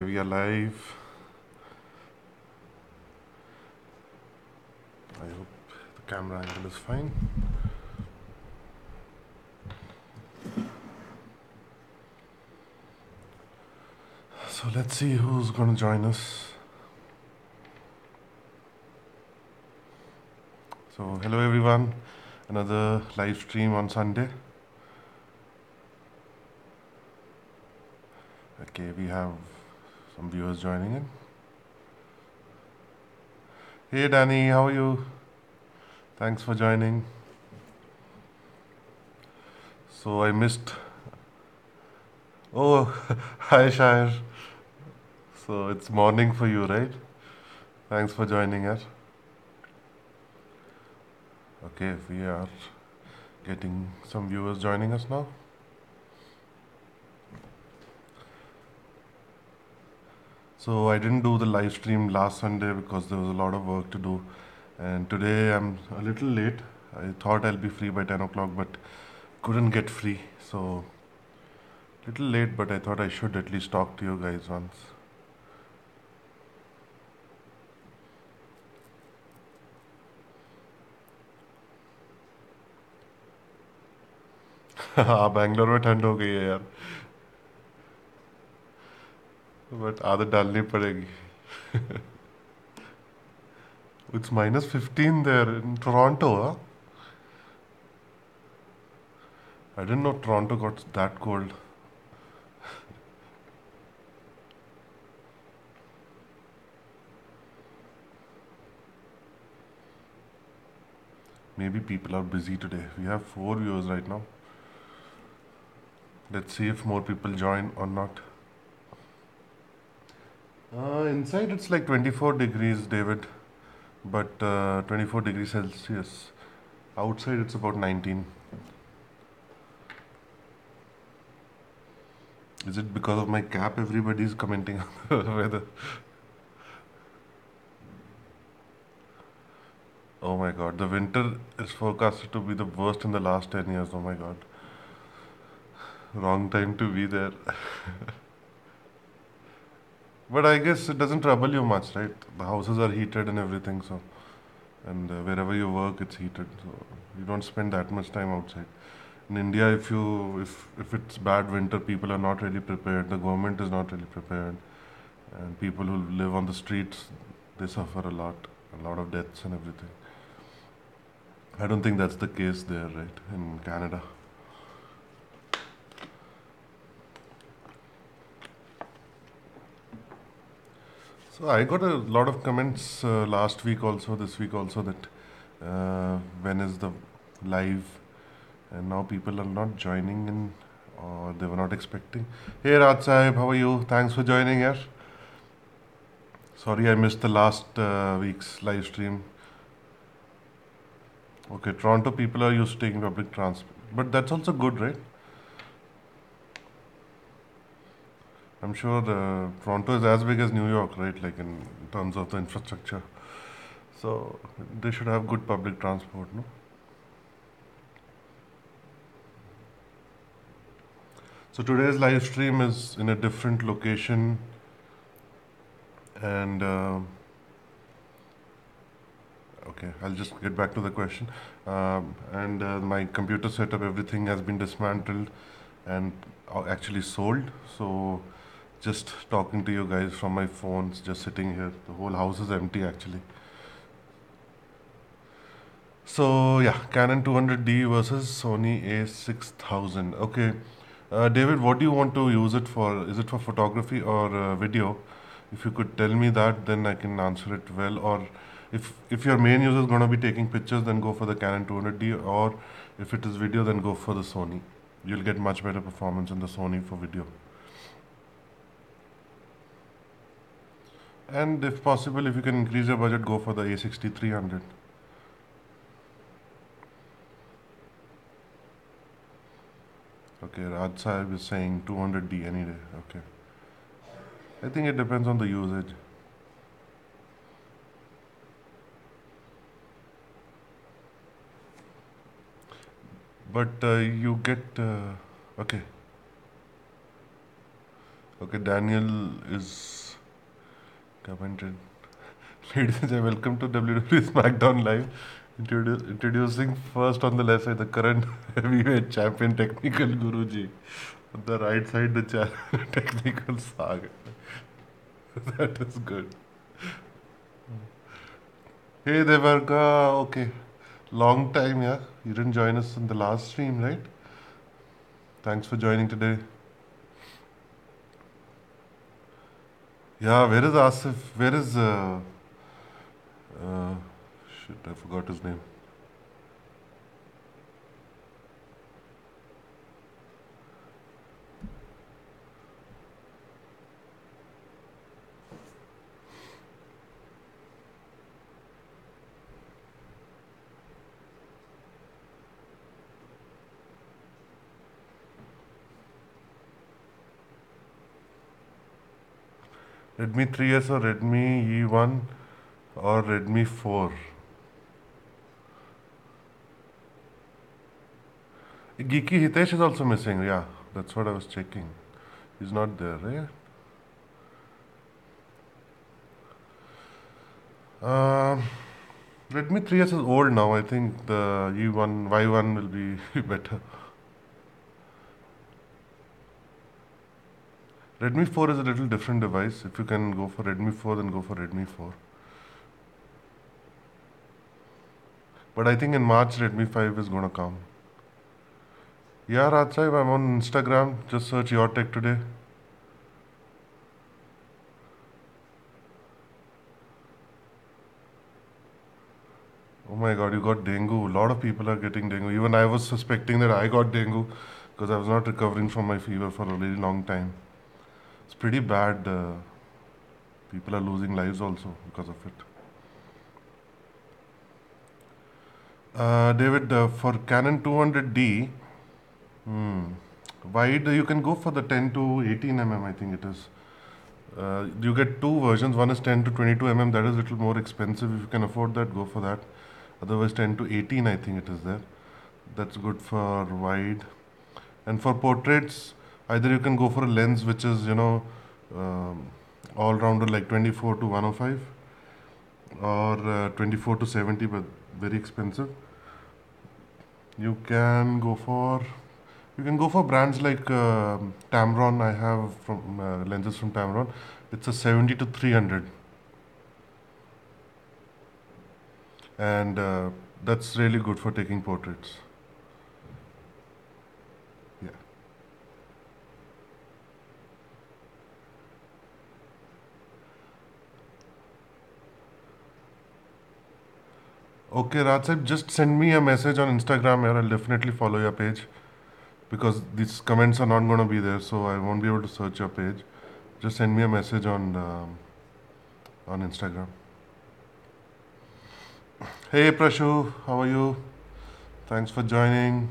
We are live. I hope the camera angle is fine. So let's see who's going to join us. So, hello everyone. Another live stream on Sunday. Okay, we have some viewers joining in. Hey Danny, how are you? Thanks for joining. So, I missed. Oh, hi Shire. So, it's morning for you, right? Thanks for joining us. Okay, we are getting some viewers joining us now. So I didn't do the live stream last Sunday because there was a lot of work to do. And today I'm a little late. I thought I'll be free by 10 o'clock, but couldn't get free. So, little late, but I thought I should at least talk to you guys once. हाँ बैंगलोर में ठंड हो गई है यार but आदत डालनी पड़ेगी It's -15 there in Toronto, huh? I didn't know Toronto got that cold. Maybe people are busy today. We have 4 viewers right now. Let's see if more people join or not. Inside it's like 24 degrees, David, but 24 degrees Celsius. Outside it's about 19. Is it because of my cap everybody's commenting on the weather? Oh my god, the winter is forecasted to be the worst in the last 10 years. Oh my god. Wrong time to be there. But I guess it doesn't trouble you much, right? The houses are heated and everything, so. And wherever you work, it's heated, so you don't spend that much time outside. In India, if it's bad winter, people are not really prepared. The government is not really prepared, and people who live on the streets, they suffer a lot of deaths and everything. I don't think that's the case there, right, in Canada. So I got a lot of comments last week also, this week also that when is the live, and now people are not joining in or they were not expecting. Hey Raj Sahib, how are you? Thanks for joining us. Sorry I missed the last week's live stream. Okay, Toronto people are used to taking public transport, but that's also good, right? I'm sure Toronto is as big as New York, right? Like in terms of the infrastructure. So they should have good public transport, no? So today's live stream is in a different location, and okay, I'll just get back to the question. And my computer setup, everything has been dismantled and actually sold. So just talking to you guys from my phones, just sitting here. The whole house is empty actually. So yeah, Canon 200D versus Sony A6000. Okay, David, what do you want to use it for? Is it for photography or video? If you could tell me that, then I can answer it well. Or if your main user is going to be taking pictures, then go for the Canon 200D. Or if it is video, then go for the Sony. You'll get much better performance in the Sony for video. And if possible, if you can increase your budget, go for the A6300. Okay, Raj Sahib is saying 200D any day. Okay. I think it depends on the usage. But you get. Okay. Okay, Daniel is commented. Ladies and gentlemen, welcome to WWE SmackDown Live. Introducing first on the left side the current heavyweight champion, Technical Guruji. On the right side, the Technical Saga. That is good. Hey Devarga, okay. Long time, yeah. You didn't join us in the last stream, right? Thanks for joining today. Yeah, where is Asif? Where is uh shit, I forgot his name. Redmi 3S or Redmi E1 or Redmi 4. Geeky Hitesh is also missing. Yeah, that's what I was checking. He's not there, right? Um, Redmi 3S is old now. I think the E1, Y1 will be better. Redmi 4 is a little different device. If you can go for Redmi 4, then go for Redmi 4. But I think in March, Redmi 5 is gonna come. Yeah, Raj Sahib, I'm on Instagram. Just search Your Tech Today. Oh my god, you got dengue. A lot of people are getting dengue. Even I was suspecting that I got dengue because I was not recovering from my fever for a very long time. It's pretty bad. People are losing lives also because of it. David, for Canon 200D, hmm, wide, you can go for the 10 to 18 mm, I think it is. You get two versions. One is 10 to 22 mm. That is a little more expensive. If you can afford that, go for that. Otherwise, 10 to 18, I think it is there. That's good for wide. And for portraits, either you can go for a lens which is, um, all rounder like 24 to 105 or 24 to 70, but very expensive. You can go for brands like Tamron. I have from lenses from Tamron. It's a 70 to 300, and that's really good for taking portraits. Yeah. Okay, Raj sahib, just send me a message on Instagram here. I'll definitely follow your page because these comments are not going to be there, so I won't be able to search your page. Just send me a message on Instagram. Hey Prashu, how are you? Thanks for joining.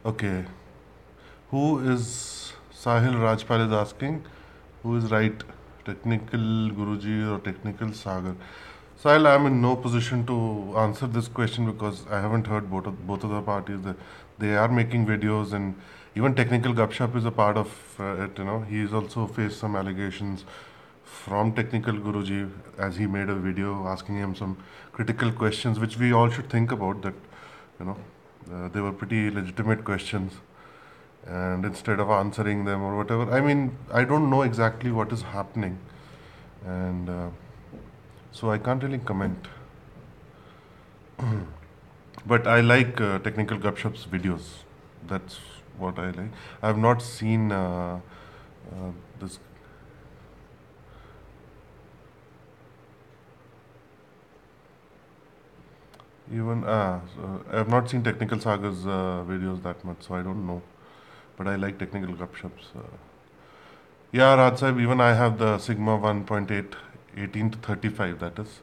Okay, who is Sahil Rajpal is asking? Who is right, technical Guruji or technical Sagar? Sahil, I'm in no position to answer this question because I haven't heard both of the parties. They are making videos, and even technical Gupshup is a part of it. He's also faced some allegations from technical Guruji as he made a video asking him some critical questions, which we all should think about. That you know, they were pretty legitimate questions, and instead of answering them or whatever, I mean, I don't know exactly what is happening, and so I can't really comment. But I like technical Gupshup's videos. That's what I like. I have not seen this. Even I have not seen Technical Saga's videos that much, so I don't know. But I like Technical Gupshups. Yeah, Raj Sahib, even I have the Sigma 1.8 18 to 35. That is,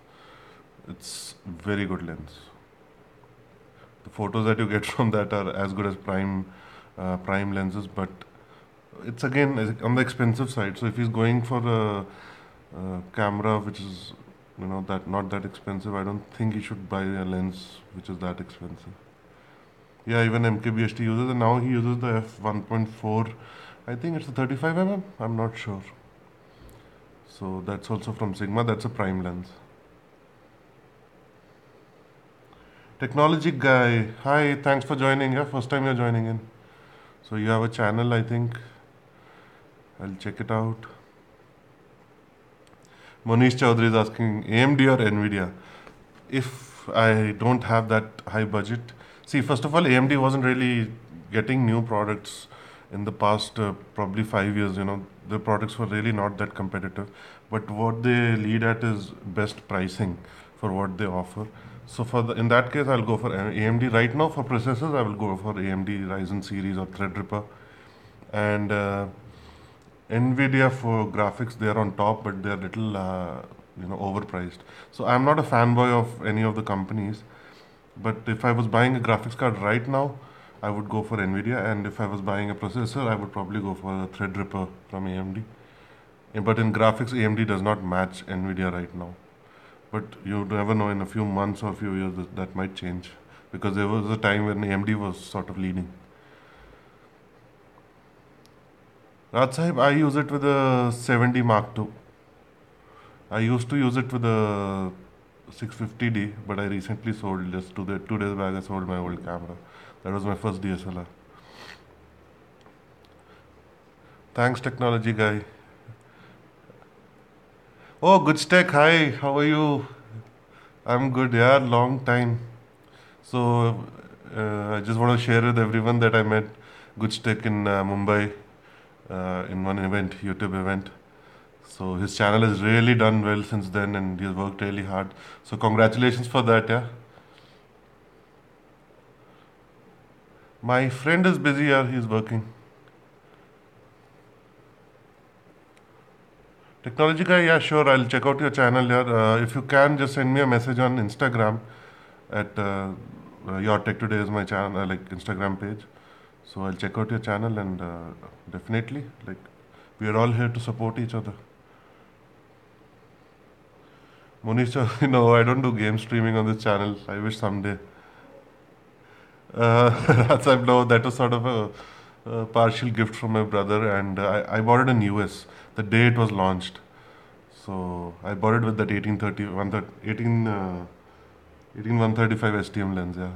it's very good lens. The photos that you get from that are as good as prime lenses, but it's again on the expensive side. So if he's going for a camera which is that not that expensive, I don't think he should buy a lens which is that expensive. Yeah, even MKBHT uses, and now he uses the f 1.4 I think it's a 35 mm. I'm not sure. So that's also from Sigma. That's a prime lens. Technology guy. Hi, thanks for joining. Yeah, first time you're joining in. So you have a channel, I think. I'll check it out. Monish Chaudhary is asking AMD or Nvidia. If I don't have that high budget, see, first of all, AMD wasn't really getting new products in the past probably 5 years. The products were really not that competitive. But what they lead at is best pricing for what they offer. So in that case, I'll go for AMD. Right now, for processors, I will go for AMD Ryzen series or Threadripper, and Nvidia for graphics. They are on top, but they are little overpriced. So I'm not a fanboy of any of the companies. But if I was buying a graphics card right now, I would go for Nvidia, and if I was buying a processor, I would probably go for a Threadripper from AMD. But in graphics, AMD does not match Nvidia right now. But you never know, in a few months or a few years that might change, because there was a time when AMD was sort of leading. Raj Sahib, I use it with a 70 Mark II. I used to use it with a 650D, but I recently sold, just 2 days back. I sold my old camera. That was my first DSLR. Thanks, technology guy. Oh, good stack. Hi, how are you? I'm good. Yeah, long time. So I just want to share with everyone that I met Good Stack in Mumbai in one event, YouTube event. So his channel has really done well since then, and he's worked really hard. So congratulations for that. Yeah. My friend is busy. Yeah, he's working. Technology guy, yeah, sure. I'll check out your channel here. If you can, just send me a message on Instagram at Your Tech Today is my channel, like Instagram page. So I'll check out your channel, and definitely, like, we are all here to support each other. Monisha, no, I don't do game streaming on this channel. I wish someday. That's I know that was sort of a partial gift from my brother, and I bought it in US the day it was launched. So I bought it with that 1830, 135 STM lens. Yeah.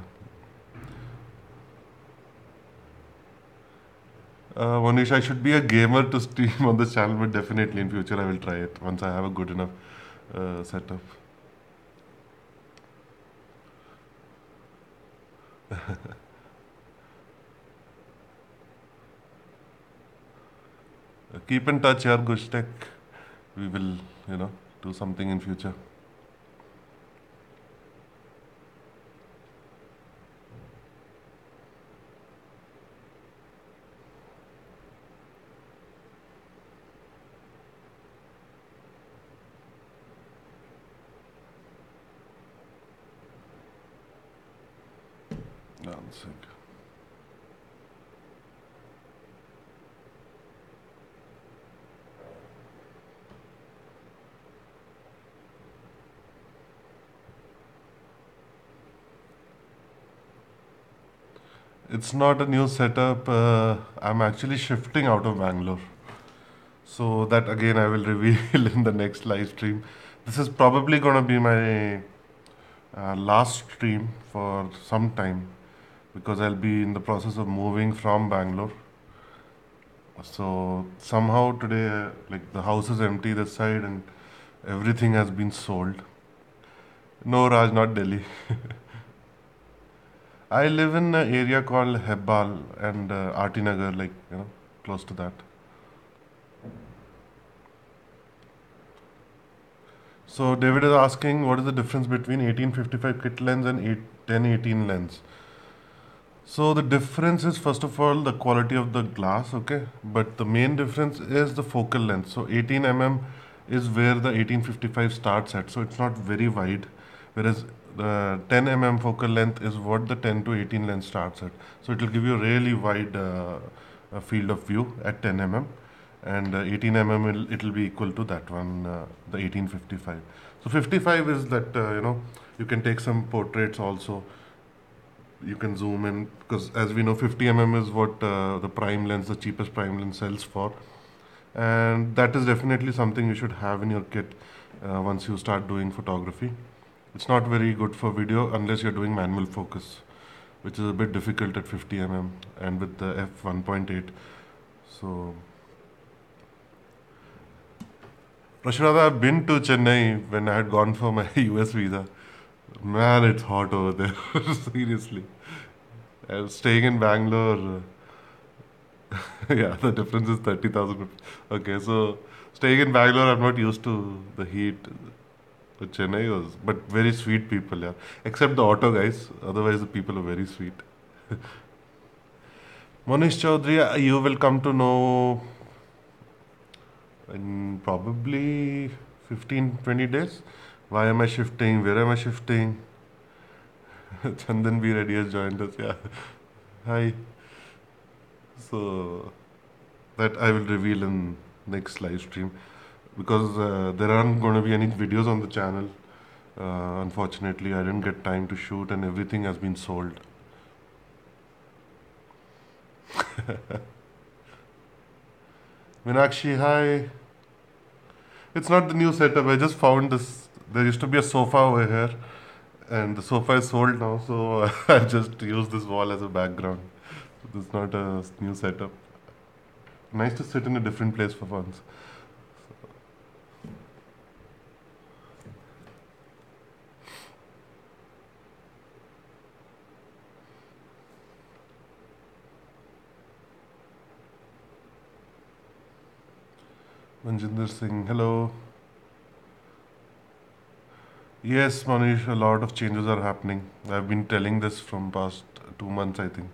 Manish, I should be a gamer to stream on this channel, but definitely in future I will try it once I have a good enough setup. Keep in touch, yaar, Gushtek. We will, do something in future. One sec. It's not a new setup. I'm actually shifting out of Bangalore. So that again I will reveal in the next live stream. This is probably going to be my last stream for some time, because I'll be in the process of moving from Bangalore. So somehow today, like, the house is empty this side, and everything has been sold. No, Raj, not Delhi. I live in an area called Hebbal and Artinagar, like, close to that. So David is asking, what is the difference between 1855 kit lens and 1018 lens? So the difference is, first of all, the quality of the glass, okay? But the main difference is the focal length. So 18 mm is where the 1855 starts at. So it's not very wide, whereas the 10 mm focal length is what the 10 to 18 lens starts at. So it will give you a really wide field of view at 10 mm, and 18 mm it'll be equal to that one, the 1855. So 55 is that you can take some portraits also. You can zoom in because, as we know, 50 is what the prime lens, the cheapest prime lens, sells for, and that is definitely something you should have in your kit once you start doing photography. It's not very good for video unless you're doing manual focus, which is a bit difficult at 50 and with the f1.8. So, Prashurada, I've been to Chennai when I had gone for my US visa. Man, it's hot over there. Seriously. I was staying in Bangalore. Yeah, the difference is 30,000 rupees. Okay, so staying in Bangalore, I'm not used to the heat. But Chennai was, but very sweet people, yeah. Except the auto guys. Otherwise, the people are very sweet. Monish Chaudhary, you will come to know in probably 15, 20 days. Why am I shifting? Where am I shifting? Chandan B. Reddy has joined us, yeah. Hi. So, that I will reveal in next live stream because there aren't going to be any videos on the channel. Unfortunately, I didn't get time to shoot and everything has been sold. Meenakshi, hi. It's not the new setup. I just found this. There used to be a sofa over here, and the sofa is sold now, so I just use this wall as a background. This is not a new setup. Nice to sit in a different place for once. Manjinder Singh, hello. Yes, Manish, a lot of changes are happening. I've been telling this from past 2 months, I think.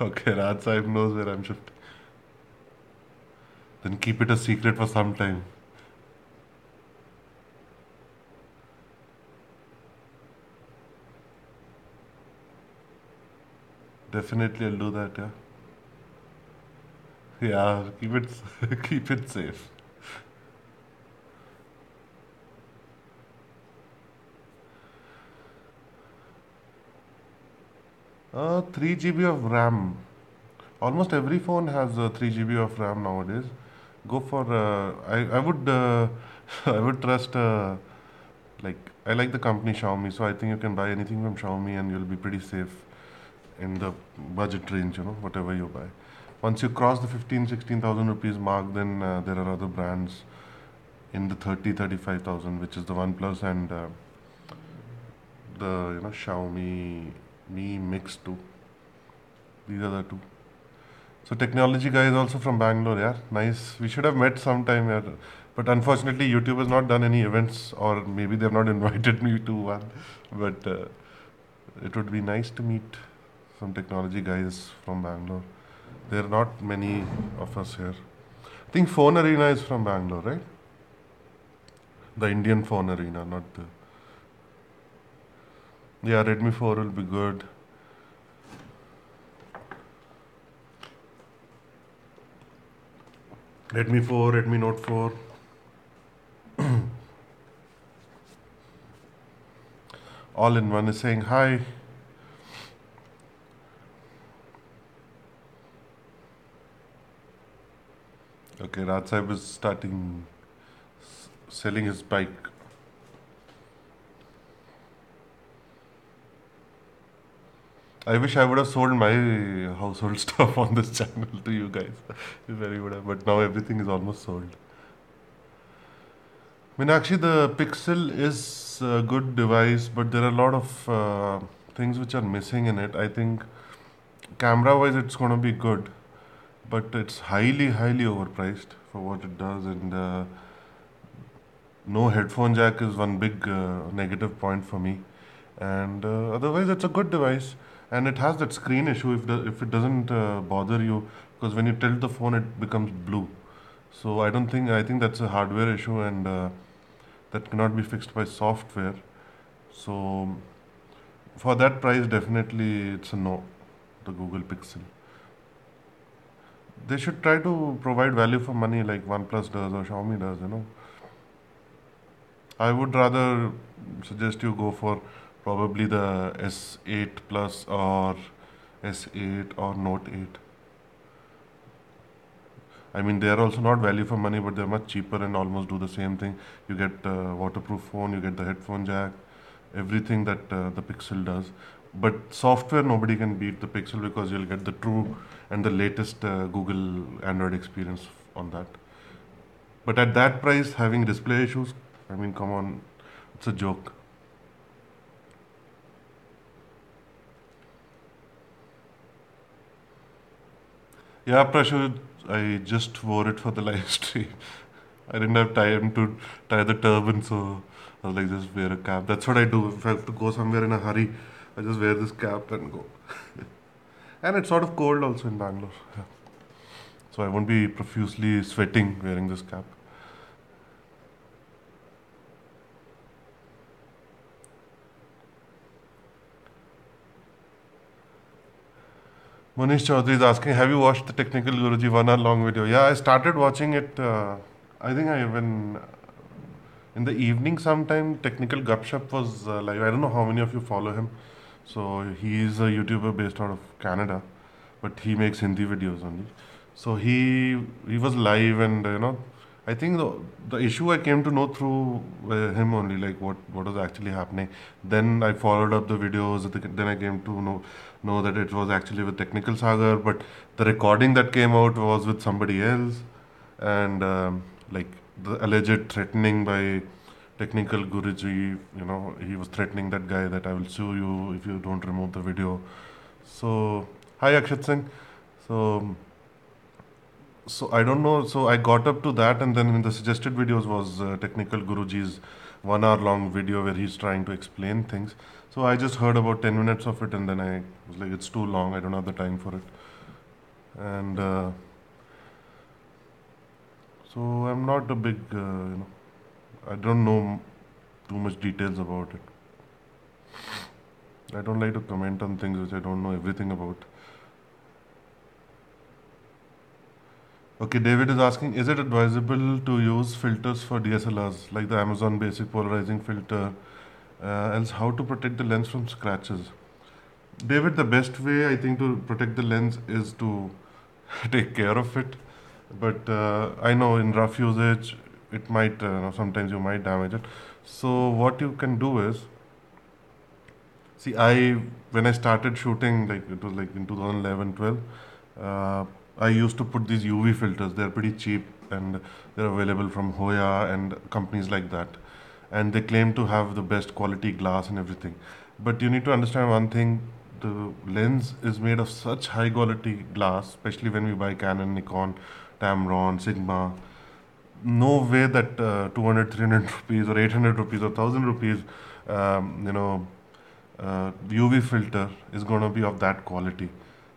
Okay, Raj Sahib knows where I'm shifting. Then keep it a secret for some time. Definitely, I'll do that. Yeah, yeah. Keep it, keep it safe. 3 GB of RAM. Almost every phone has 3 GB of RAM nowadays. Go for I would I would trust like I like the company Xiaomi, so I think you can buy anything from Xiaomi and you'll be pretty safe in the budget range. Whatever you buy. Once you cross the 15, 16,000 rupees mark, then there are other brands in the 30, 35,000, which is the OnePlus and the Xiaomi Mi Mix 2. These are the two. So technology guy is also from Bangalore, yeah. Nice. We should have met sometime, yeah. But unfortunately, YouTube has not done any events, or maybe they have not invited me to one. But it would be nice to meet some technology guys from Bangalore. There are not many of us here. I think Phone Arena is from Bangalore, right? The Indian Phone Arena, not the. Yeah, Redmi 4 will be good. Redmi 4, Redmi Note 4. All in one is saying hi. Okay, Raj Sahib is starting selling his bike. I wish I would have sold my household stuff on this channel to you guys. Very would have, but now everything is almost sold. Meenakshi, the Pixel is a good device, but there are a lot of things which are missing in it. I think camera-wise, it's going to be good, but it's highly, highly overpriced for what it does, and no headphone jack is one big negative point for me. And otherwise, it's a good device, and it has that screen issue if it doesn't bother you, because when you tilt the phone, it becomes blue. So I think that's a hardware issue, and that cannot be fixed by software. So for that price, definitely it's a no. The Google Pixel. They should try to provide value for money like OnePlus does or Xiaomi does. I would rather suggest you go for Probably the S8 Plus or S8 or Note 8. I mean, they are also not value for money, but they're much cheaper and almost do the same thing. You get waterproof phone, you get the headphone jack, everything that the Pixel does. But software, nobody can beat the Pixel because you'll get the true and the latest Google Android experience on that. But at that price, having display issues, I mean, come on, it's a joke. Yeah, Prashur, I just wore it for the live stream. I didn't have time to tie the turban, so I was like, just wear a cap. That's what I do. If I have to go somewhere in a hurry, I just wear this cap and go. And it's sort of cold also in Bangalore. Yeah. So I won't be profusely sweating wearing this cap. Manish Chaudhary is asking, have you watched the Technical Guruji 1 hour long video? Yeah, I started watching it. I think I even in the evening sometime. Technical Gupshup was live. I don't know how many of you follow him. So he is a YouTuber based out of Canada, but he makes Hindi videos only. So he was live, and I think the issue I came to know through him only, like what was actually happening. Then I followed up the videos. Then I came to know that it was actually with Technical Sagar, but the recording that came out was with somebody else, and like the alleged threatening by Technical Guruji, he was threatening that guy that I will sue you if you don't remove the video. So, hi Akshat Singh. So, so I don't know. So I got up to that, and then in the suggested videos was Technical Guruji's 1 hour long video where he's trying to explain things. So I just heard about 10 minutes of it, and then I was like, it's too long. I don't have the time for it. And so I'm not a big, I don't know too much details about it. I don't like to comment on things which I don't know everything about. Okay, David is asking, is it advisable to use filters for DSLRs like the Amazon basic polarizing filter? Else, how to protect the lens from scratches? David, the best way I think to protect the lens is to take care of it. But I know in rough usage, it might sometimes you might damage it. So what you can do is, see, when I started shooting, like it was like in 2011, 12. I used to put these UV filters. They're pretty cheap and they're available from Hoya and companies like that. And they claim to have the best quality glass and everything. But you need to understand one thing: the lens is made of such high quality glass, especially when we buy Canon, Nikon, Tamron, Sigma. No way that 200, 300 rupees or 800 rupees or 1000 rupees, UV filter is going to be of that quality.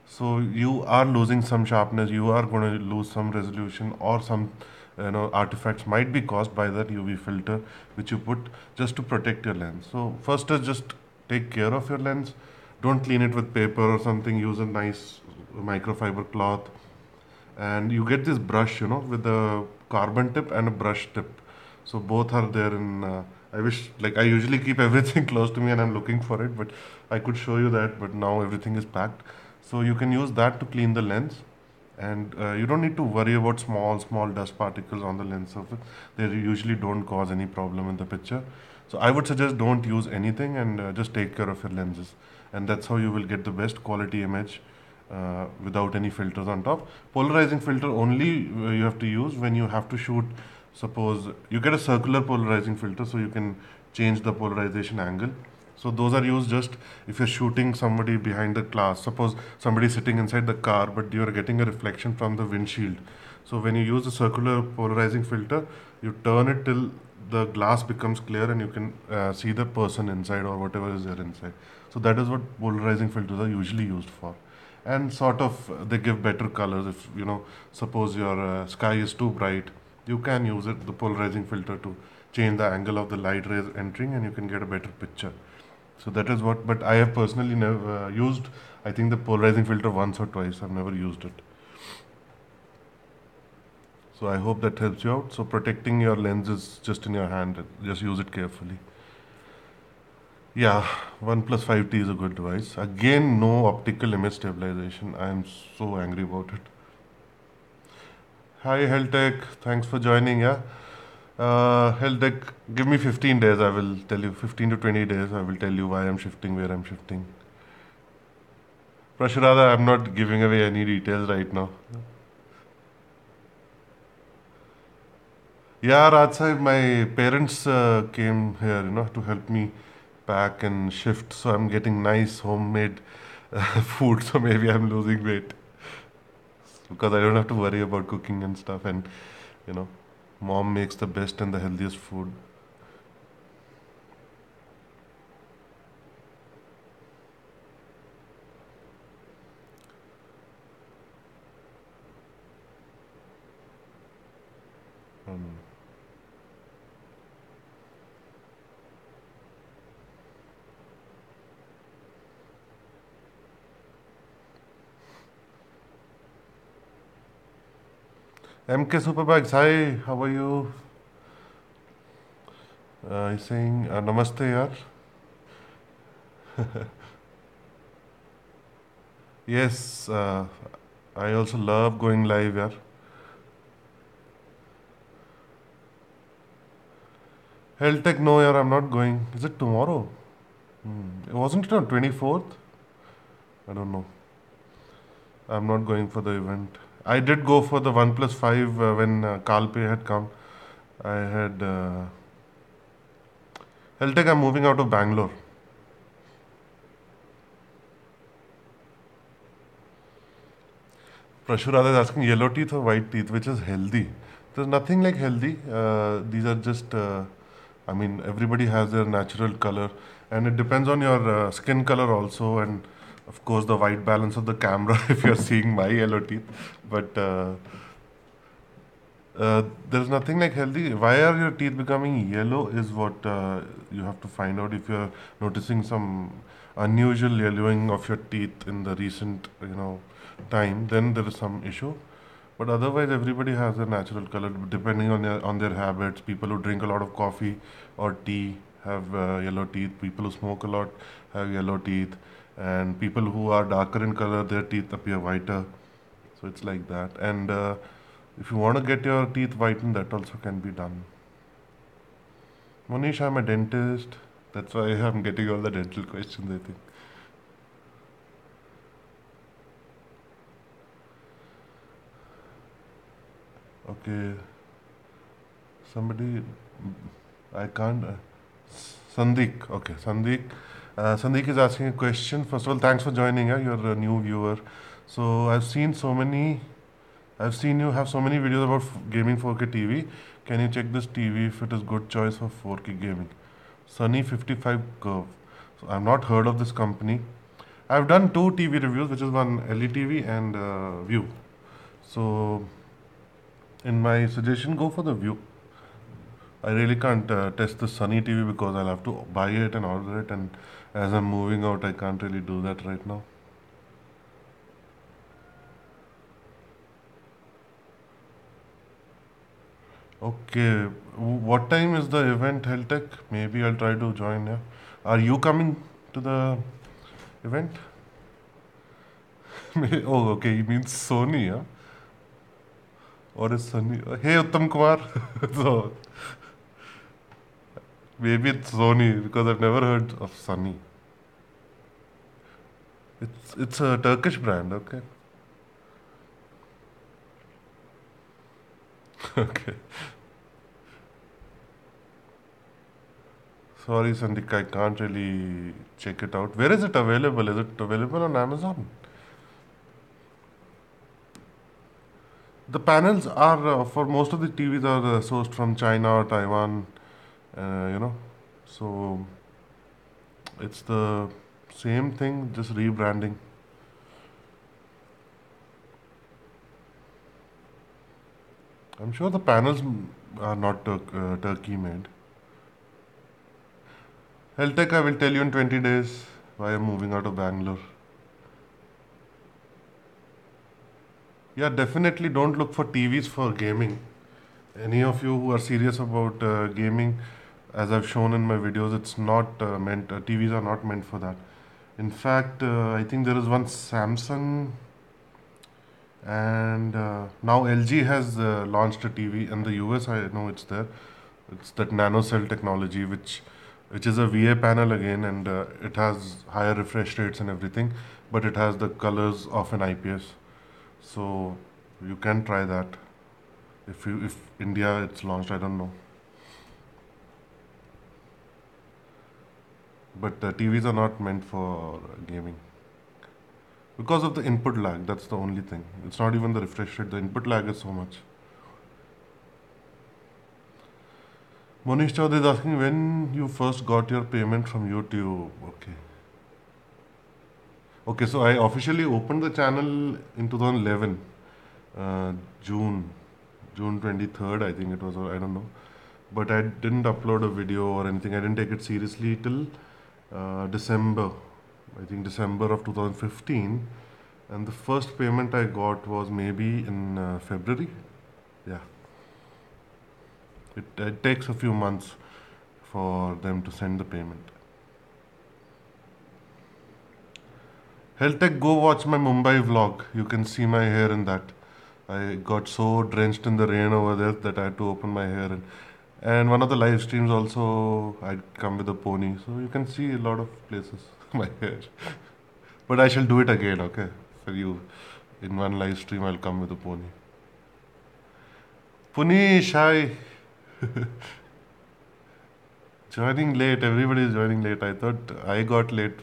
So you are losing some sharpness, you are going to lose some resolution, or some artifacts might be caused by that UV filter which you put just to protect your lens. So first is just take care of your lens. Don't clean it with paper or something. Use a nice microfiber cloth, and you get this brush, with a carbon tip and a brush tip. So both are there in. I wish, like, I usually keep everything close to me, and I'm looking for it, but I could show you that, but now everything is packed. So you can use that to clean the lens, and you don't need to worry about small dust particles on the lens surface. They usually don't cause any problem in the picture. So I would suggest don't use anything, and just take care of your lenses, and that's how you will get the best quality image without any filters on top. Polarizing filter only you have to use when you have to shoot. Suppose you get a circular polarizing filter, so you can change the polarization angle. So those are used just if you're shooting somebody behind the glass. Suppose somebody sitting inside the car, but you're getting a reflection from the windshield. So when you use a circular polarizing filter, you turn it till the glass becomes clear, and you can see the person inside or whatever is there inside. So that is what polarizing filters are usually used for. And sort of they give better colors. If suppose your sky is too bright, you can use the polarizing filter to change the angle of the light rays entering, and you can get a better picture. So that is what, but I have personally never used, I think, the polarizing filter once or twice. I've never used it. So I hope that helps you out. So protecting your lens is just in your hand. Just use it carefully. Yeah, OnePlus 5T is a good device. Again, no optical image stabilization. I am so angry about it. Hi, Heltech. Thanks for joining. Yeah, Heltech, give me 15 days. I will tell you 15 to 20 days. I will tell you why I'm shifting, where I'm shifting. Prashurada, I'm not giving away any details right now. Yeah, Raj Sahib, my parents came here, to help me pack and shift. So I'm getting nice homemade food. So maybe I'm losing weight because I don't have to worry about cooking and stuff. And you know, mom makes the best and the healthiest food. Um, MK Superbags, hi, how are you? He's saying Namaste, yaar. Yes, I also love going live, yaar. Health Tech, no, yaar, I'm not going. Is it tomorrow? Wasn't it on 24th? I don't know. I'm not going for the event. I did go for the OnePlus 5 when Kalpe had come. I had. Health Tech, I'm moving out of Bangalore. Prashurada is asking yellow teeth or white teeth, which is healthy. There's nothing like healthy. These are just, I mean, everybody has their natural color, and it depends on your skin color also, and of course the white balance of the camera if you're seeing my yellow teeth. But there's nothing like healthy. Why are your teeth becoming yellow is what you have to find out. If you're noticing some unusual yellowing of your teeth in the recent, time, then there is some issue. But otherwise, everybody has a natural color depending on their habits. People who drink a lot of coffee or tea have yellow teeth. People who smoke a lot have yellow teeth, and people who are darker in color, their teeth appear whiter. So it's like that. And if you want to get your teeth whitened, that also can be done. Monish, I'm a dentist. That's why I'm getting all the dental questions, I think. Okay, somebody, I can't. Sandeek, okay, Sandeek. Sandeek is asking a question. First of all, thanks for joining. You're a new viewer. So I've seen you have so many videos about gaming 4K TV. Can you check this TV if it is good choice for 4K gaming? Sunny 55 Curve. So I've not heard of this company. I've done two TV reviews, which is one LETV and View. So in my suggestion, go for the View. I really can't test the Sunny TV because I'll have to buy it and order it, and as I'm moving out, I can't really do that right now. Okay, what time is the event, Heltech? Maybe I'll try to join. Yeah, are you coming to the event? Oh, okay. He means Sony, yeah, or is Sunny? Hey, Uttam Kumar. So maybe it's Sony because I've never heard of Sunny. It's a Turkish brand. Okay, okay. Sorry, Sandik, I can't really check it out. Where is it available? Is it available on Amazon? The panels are for most of the TVs are sourced from China or Taiwan, uh, you know. So it's the same thing, just rebranding. I'm sure the panels are not Turkey made. Heltech, I will tell you in 20 days why I'm moving out of Bangalore. Yeah, definitely don't look for TVs for gaming. Any of you who are serious about gaming, As I've shown in my videos, it's not TVs are not meant for that. In fact, I think there is one Samsung, and now LG has launched a TV in the US. I know it's there. It's that nano cell technology, which is a VA panel again, and it has higher refresh rates and everything, but it has the colors of an IPS. So you can try that if India it's launched. I don't know, but TVs are not meant for gaming because of the input lag. That's the only thing. It's not even the refresh rate. The input lag is so much. Monish Chaudhary is asking when you first got your payment from YouTube. Okay. Okay, so I officially opened the channel in 2011, uh, June, June 23rd, I think it was, or I don't know. But I didn't upload a video or anything. I didn't take it seriously till December, I think December of 2015. And the first payment I got was maybe in February. Yeah, it takes a few months for them to send the payment. Heltech, go watch my Mumbai vlog. You can see my hair in that. I got so drenched in the rain over there that I had to open my hair. And one of the live streams also, I'd come with a pony. So you can see a lot of places, my hair. But I shall do it again, okay? For you. In one live stream, I'll come with a pony. Punish, hi. Joining late. Everybody is joining late. I thought I got late.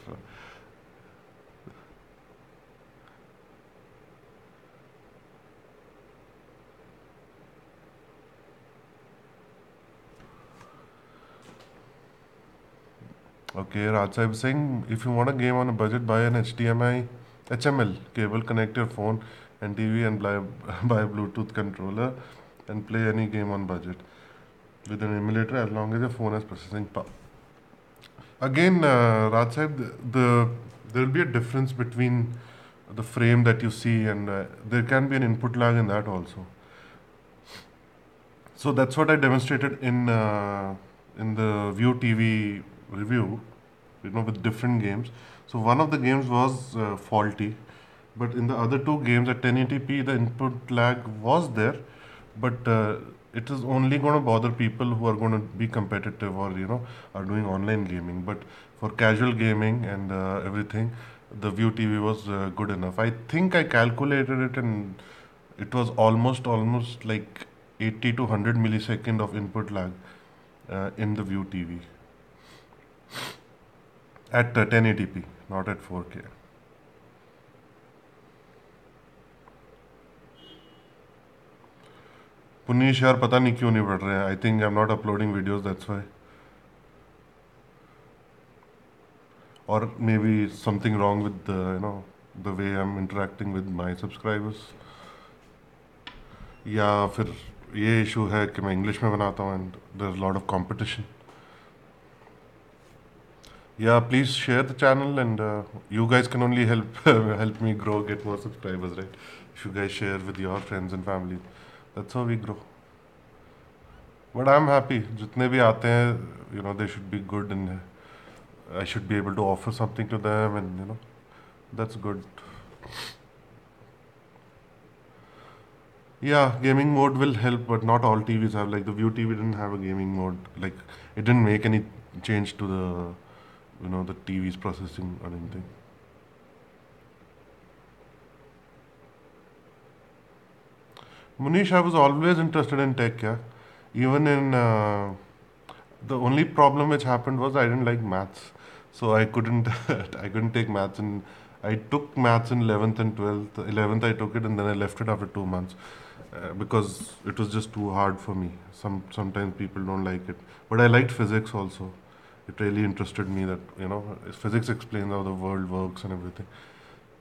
Okay, Raj Sahib saying if you want a game on a budget, buy an HDMI, HML cable, connect your phone and TV, and buy a Bluetooth controller and play any game on budget with an emulator as long as your phone has processing power. Again, Raj Sahib, there will be a difference between the frame that you see, and there can be an input lag in that also. So that's what I demonstrated in the View TV review, with different games. So one of the games was faulty, but in the other two games at 1080p, the input lag was there, but it is only going to bother people who are going to be competitive or are doing online gaming. But for casual gaming and everything, the View TV was good enough. I think I calculated it, and it was almost like 80 to 100 millisecond of input lag in the View TV at 1080p, not at 4K. Puneesh यार पता नहीं क्यों नहीं बढ़ रहे हैं. I think I'm not uploading videos, that's why. Or maybe something wrong with the way I'm interacting with my subscribers. या फिर ये इशू है कि मैं इंग्लिश में बनाता हूँ and there's a lot of competition. Yeah, please share the channel, and you guys can only help me grow, get more subscribers, right? If you guys share with your friends and family, that's how we grow. But I'm happy. जितने भी आते हैं, they should be good, and I should be able to offer something to them, and that's good. Yeah, gaming mode will help, but not all TVs have. Like the View TV didn't have a gaming mode. Like it didn't make any change to the TV's processing or anything. Munish, I was always interested in tech, yeah. Even in the only problem which happened was I didn't like maths, so I couldn't I couldn't take maths, and I took maths in 11th and 12th. 11th I took it, and then I left it after 2 months because it was just too hard for me. Sometimes people don't like it, but I liked physics also. It really interested me that physics explains how the world works and everything.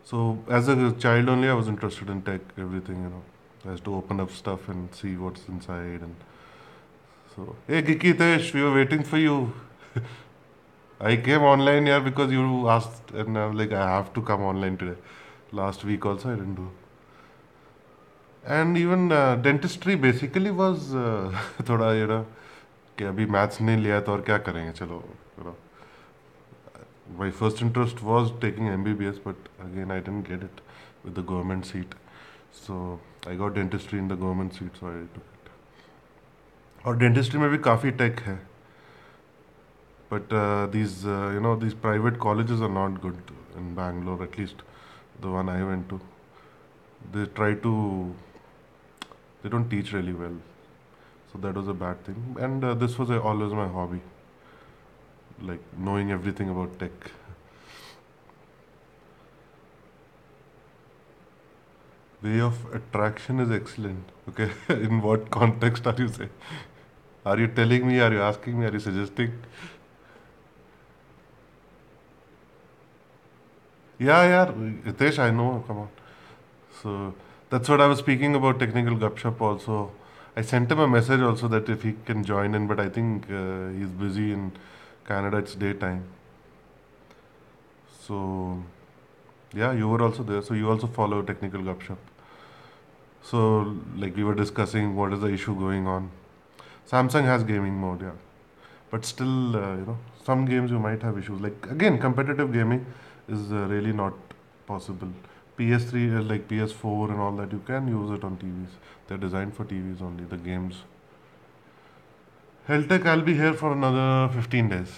So as a child only, I was interested in tech, everything. I used to open up stuff and see what's inside. And so, hey Gikitesh, we were waiting for you. I came online here because you asked, and I'm like, I have to come online today. Last week also I didn't do. And even dentistry basically was thoda, कि अभी maths नहीं लिया है तो और क्या करेंगे, चलो you know. My first interest was taking MBBS, but again I didn't get it with the government seat. So I got dentistry in the government seat, so I took it. और dentistry में भी काफ़ी take है, but these private colleges are not good in Bangalore, at least the one I went to. They try to, they don't teach really well, so that was a bad thing. And this was always my hobby, like knowing everything about tech. Way of attraction is excellent. Okay, in what context are you saying? Are you telling me? Are you asking me? Are you suggesting? Yeah, yeah, Hitesh, I know. Come on. So that's what I was speaking about technical gupshup also. I sent him a message also that if he can join in, but I think he's busy in Canada. It's daytime. So yeah, you were also there. So you also follow technical gupshup. So like we were discussing, what is the issue going on? Samsung has gaming mode, yeah. But still, some games you might have issues. Like again, competitive gaming is really not possible. PS3, like PS4 and all that, you can use it on TVs. They're designed for TVs only, the games. Heltec, I'll be here for another 15 days.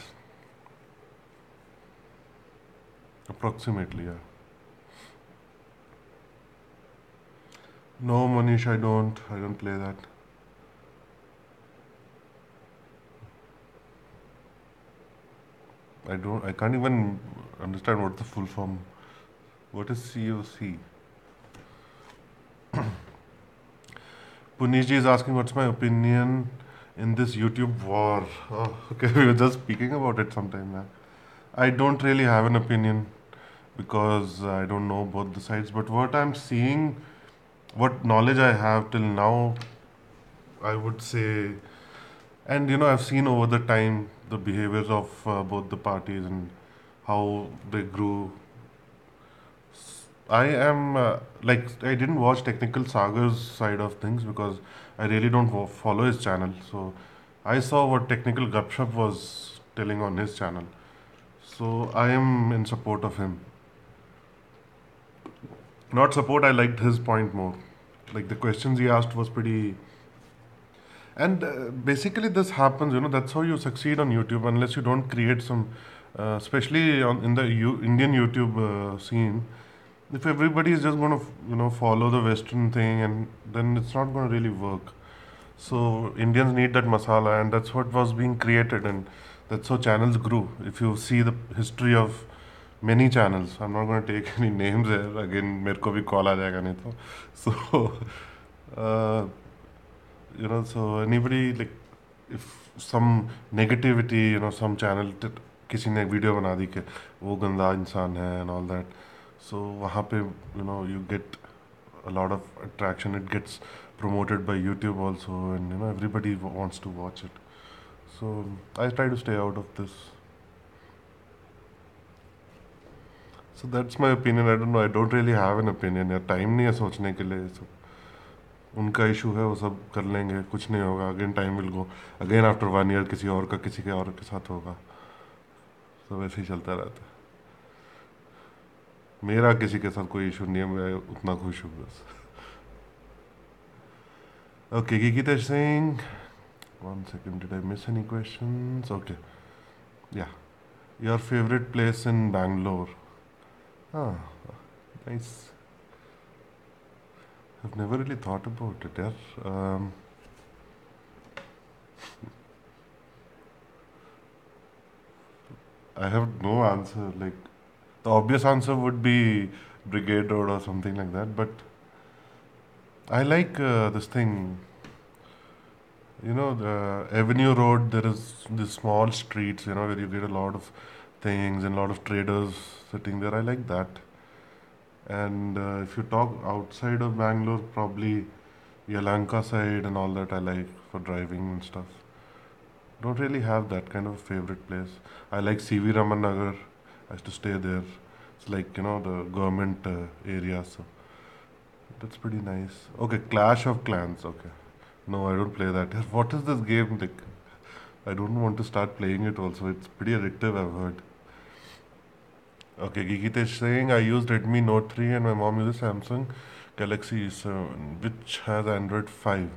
Approximately, yeah. No, Manish, I don't. I don't play that. I don't. I can't even understand what the full form. What is COC? Puniji is asking what's my opinion in this YouTube war. Oh, okay, we were just speaking about it sometime back. I don't really have an opinion because I don't know both the sides. But what I'm seeing, what knowledge I have till now, I would say, and I've seen over the time the behaviors of both the parties and how they grew. I am like I didn't watch Technical Sagar's side of things because I really don't follow his channel. So I saw what Technical Gupshup was telling on his channel. So I am in support of him. Not support. I liked his point more. Like the questions he asked was pretty. And basically, this happens. That's how you succeed on YouTube. Unless you don't create some, especially in the Indian YouTube scene. If everybody is just going to follow the Western thing, and then it's not going to really work. So Indians need that masala, and that's what was being created, and that's how channels grew. If you see the history of many channels, I'm not going to take any names here. Again, मेरे को भी call आ जाएगा नहीं तो. So, uh, so anybody like if some negativity, some channel किसी ने video बना दी कि वो गंदा इंसान है and all that. So वहाँ पे you get a lot of attraction. It gets promoted by YouTube also, and everybody wants to watch it. So I try to stay out of this. So that's my opinion. I don't know. I don't really have an opinion. यार time नहीं है सोचने के लिए सब. उनका issue है, वो सब कर लेंगे, कुछ नहीं होगा. Again time will go. Again after 1 year किसी और का किसी के और के साथ होगा. तो वैसे ही चलता रहता है. मेरा किसी के साथ कोई इशू नहीं है, मैं उतना खुश हूँ बस. Okay, Gigita saying, 1 second, did I miss any questions? Okay, yeah. Your favorite place in Bangalore? Ah, nice. I've never really thought about it, yeah. I have no answer. Like, the obvious answer would be Brigade Road or something like that, but I like this thing. The Avenue Road, there is these small streets, where you get a lot of things and a lot of traders sitting there. I like that. And if you talk outside of Bangalore, probably Yalanka side and all that I like for driving and stuff. Don't really have that kind of favorite place. I like CV Raman Nagar. I used to stay there. It's like, the government area, so that's pretty nice. Okay, Clash of Clans. Okay. No, I don't play that. What is this game like? I don't want to start playing it also. It's pretty addictive, I've heard. Okay, Gigitesh saying I used Redmi Note 3 and my mom uses Samsung Galaxy E7, which has Android 5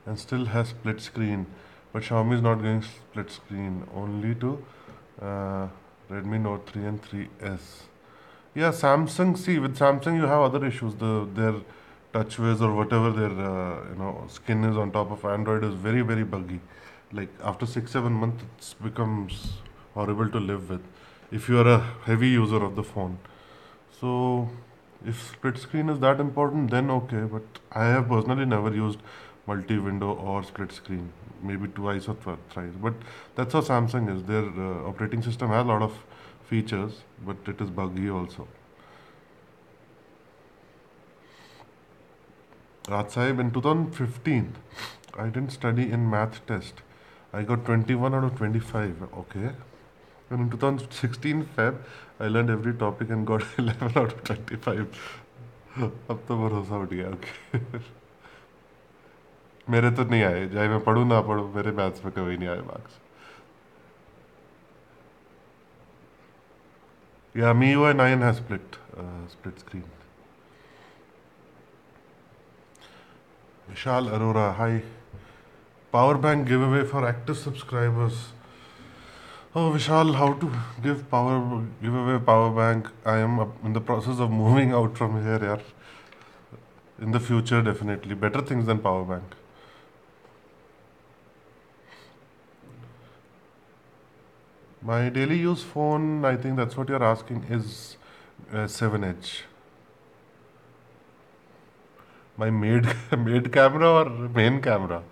and still has split screen. But Xiaomi is not going split screen, only to uh, Redmi Note 3 and 3S. Yeah, Samsung. See, with Samsung, you have other issues. Their TouchWiz or whatever their skin is on top of Android is very very buggy. Like after 6 7 months, it becomes horrible to live with. If you are a heavy user of the phone, so if split screen is that important, then okay. But I have personally never used multi-window or split screen. Maybe twice or thrice. But that's how Samsung is. Their operating system has a lot of features, but it is buggy also. Raj Sahib, in 2015, I didn't study in math test. I got 21 out of 25. Okay. And in 2016 Feb, I learned every topic and got 11 out of 25. अब तो भरोसा उठ गया. Okay. मेरे तो नहीं आए, चाहे मैं पढ़ूँ ना पढ़ूँ, मेरे मैथ्स में कभी नहीं आए marks. Yeah, MIUI 9 has split screen. Vishal Arora, hi. Power bank giveaway for active subscribers. Oh, Vishal, how to give away power bank? I am in the process of moving out from here, yeah. In the future, definitely better things than power bank. My daily use phone, I think that's what you're asking, is 7 Edge. My maid maid camera or main camera?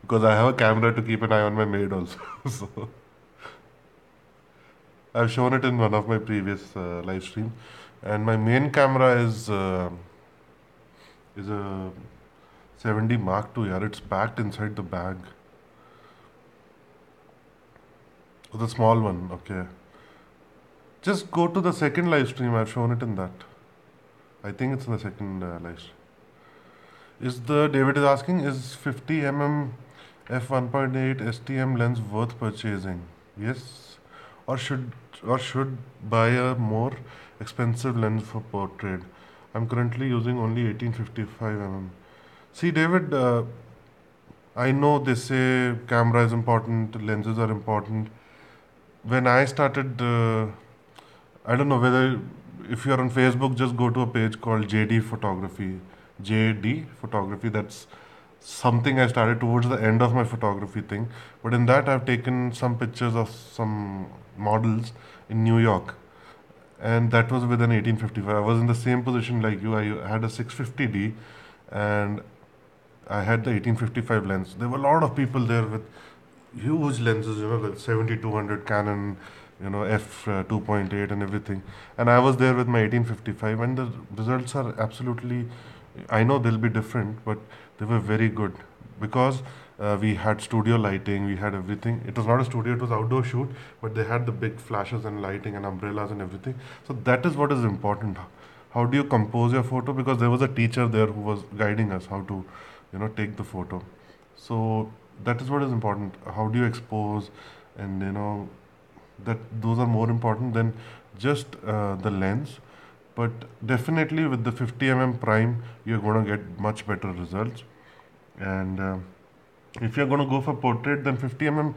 Because I have a camera to keep an eye on my maid also. So I've shown it in one of my previous live streams, and my main camera is a 70 Mark II. Yeah, it's packed inside the bag. Oh, the small one. Okay. Just go to the second live stream. I've shown it in that. I think it's in the second live stream. David is asking, is 50 mm f1.8 STM lens worth purchasing? Yes, or should buy a more expensive lens for portrait. I'm currently using only 1855 mm. See, David, I know they say camera is important, lenses are important. When I started, I don't know whether if you're on Facebook, just go to a page called JD Photography. JD Photography. That's something I started towards the end of my photography thing. But in that, I've taken some pictures of some models in New York, and that was with an 1855. I was in the same position like you. I had a 650D, and I had the 1855 lens. There were a lot of people there with huge lenses, the 7200 Canon, f 2.8 and everything. And I was there with my 1855, and the results are absolutely. I know they'll be different, but they were very good because we had studio lighting, we had everything. It was not a studio; it was outdoor shoot, but they had the big flashes and lighting and umbrellas and everything. So that is what is important. How do you compose your photo? Because there was a teacher there who was guiding us how to, take the photo. So that is what is important. How do you expose, and that those are more important than just the lens. But definitely with the 50 mm prime, you're going to get much better results. And if you're going to go for portrait, then 50 mm,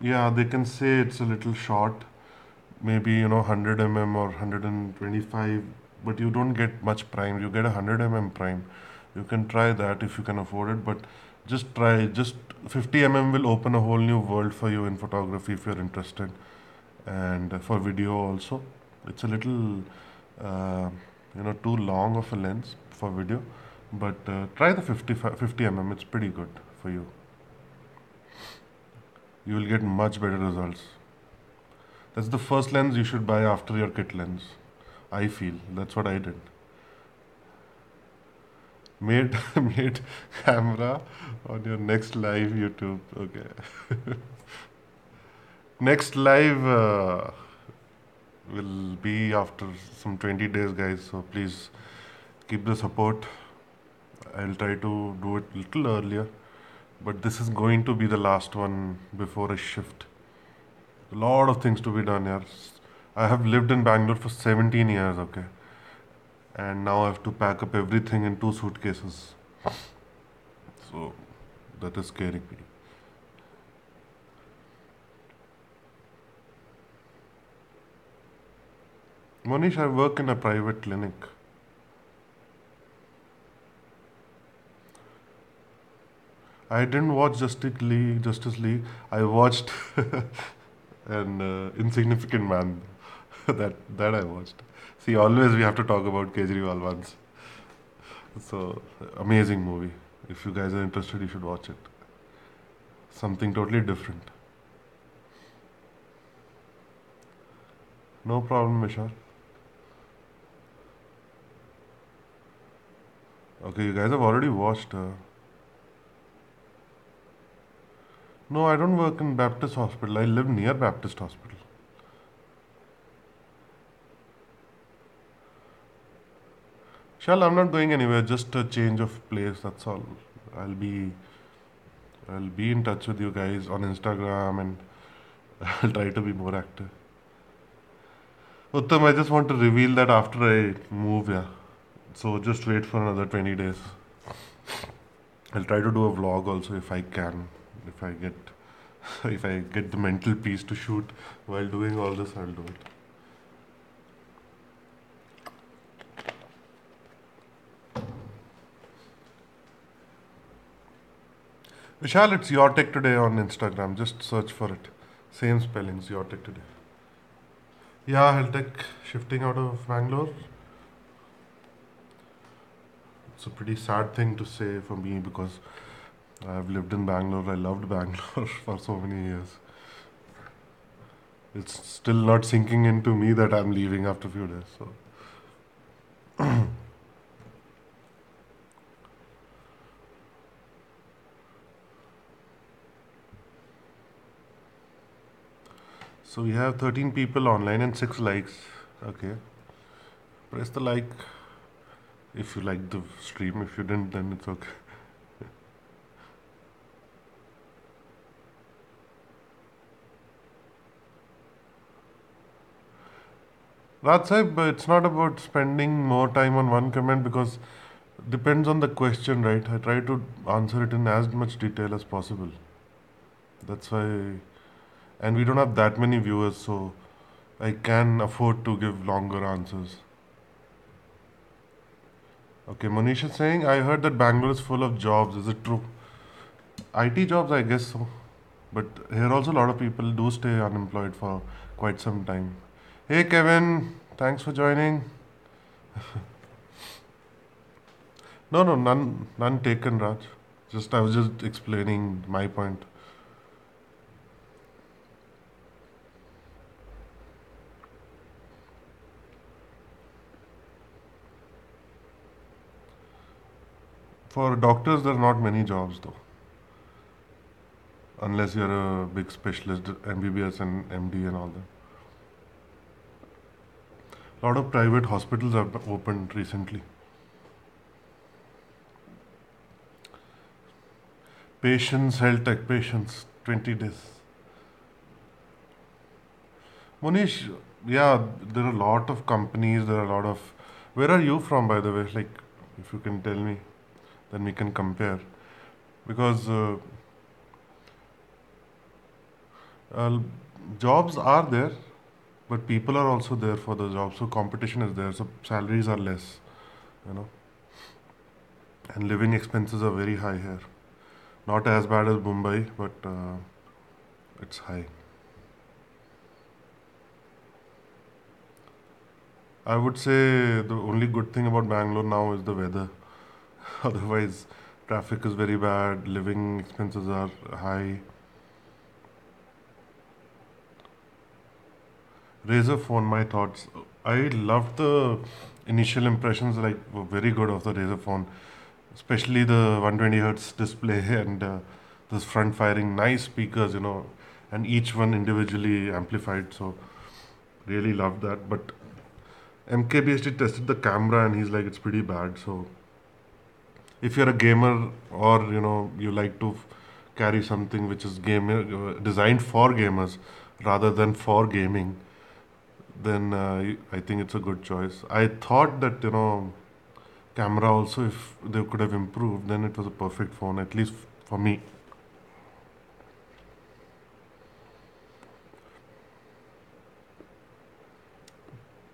yeah, they can say it's a little short, maybe 100 mm or 125, but you don't get much prime. You get a 100 mm prime. You can try that if you can afford it, but just 50 mm will open a whole new world for you in photography if you're interested, and for video also. It's a little too long of a lens for video, but try the 50 mm. It's pretty good for you. You will get much better results. That's the first lens you should buy after your kit lens. I feel that's what I did. Made made camera on your next live YouTube. Okay. Next live will be after some 20 days, guys. So please keep the support. I'll try to do it little earlier. but this is going to be the last one before I shift. A lot of things to be done here. I have lived in Bangalore for 17 years, okay, and now I have to pack up everything in two suitcases. So that is scaring me. Monish, I work in a private clinic. I didn't watch Justice League. Justice League. I watched an Insignificant Man. That I watched. See, always we have to talk about Kejriwal once. So amazing movie. If you guys are interested, you should watch it. Something totally different. No problem, Mishar. Okay, you guys have already watched. No, I don't work in Baptist Hospital. I live near Baptist Hospital. Shall I'm not going anywhere. Just a change of place. That's all. I'll be I'll be in touch with you guys on Instagram and I'll try to be more active. Uttam, I just want to reveal that after I move, yeah. So just wait for another 20 days. I'll try to do a vlog also if I can. If I get if I get the mental peace to shoot while doing all this, I'll do it. Vishal, it's Your Tech Today on Instagram. Just search for it. Same spellings, Your Tech Today. Yeah, Health Tech shifting out of Bangalore. It's a pretty sad thing to say for me because I've lived in Bangalore. I loved Bangalore for so many years. It's still not sinking into me that I'm leaving after a few days. So we have 13 people online and 6 likes. Okay. Press the like if you like the stream. If you didn't, then it's okay. That's it, but it's not about spending more time on one comment because depends on the question, right? I try to answer it in as much detail as possible. That's why, and we don't have that many viewers, so I can afford to give longer answers. Okay, Manish is saying, I heard that Bangalore is full of jobs. Is it true? IT jobs, I guess so. But here also a lot of people do stay unemployed for quite some time. Hey Kevin, thanks for joining. No, no, none taken, Raj. Just I was just explaining my point. For doctors, there are not many jobs though, unless you're a big specialist, MBBS and MD and all that. A lot of private hospitals have opened recently. Patients, health tech patients, 20 days. Monish, yeah, there are a lot of companies, there are a lot of. Where are you from, by the way? Like, if you can tell me, then we can compare. Because uh, jobs are there, but people are also there for the job. So competition is there. So salaries are less, you know, and living expenses are very high here. Not as bad as Mumbai, but it's high. I would say the only good thing about Bangalore now is the weather. Otherwise, traffic is very bad, living expenses are high. Razer phone, my thoughts. I loved the initial impressions, like were very good of the Razer phone, especially the 120 hertz display and this front firing, nice speakers, and each one individually amplified. So really loved that. But MKBHD tested the camera and he's like, it's pretty bad. So if you're a gamer or you like to carry something which is designed for gamers rather than for gaming, then I think it's a good choice. I thought that camera also, if they could have improved, then it was a perfect phone, at least for me.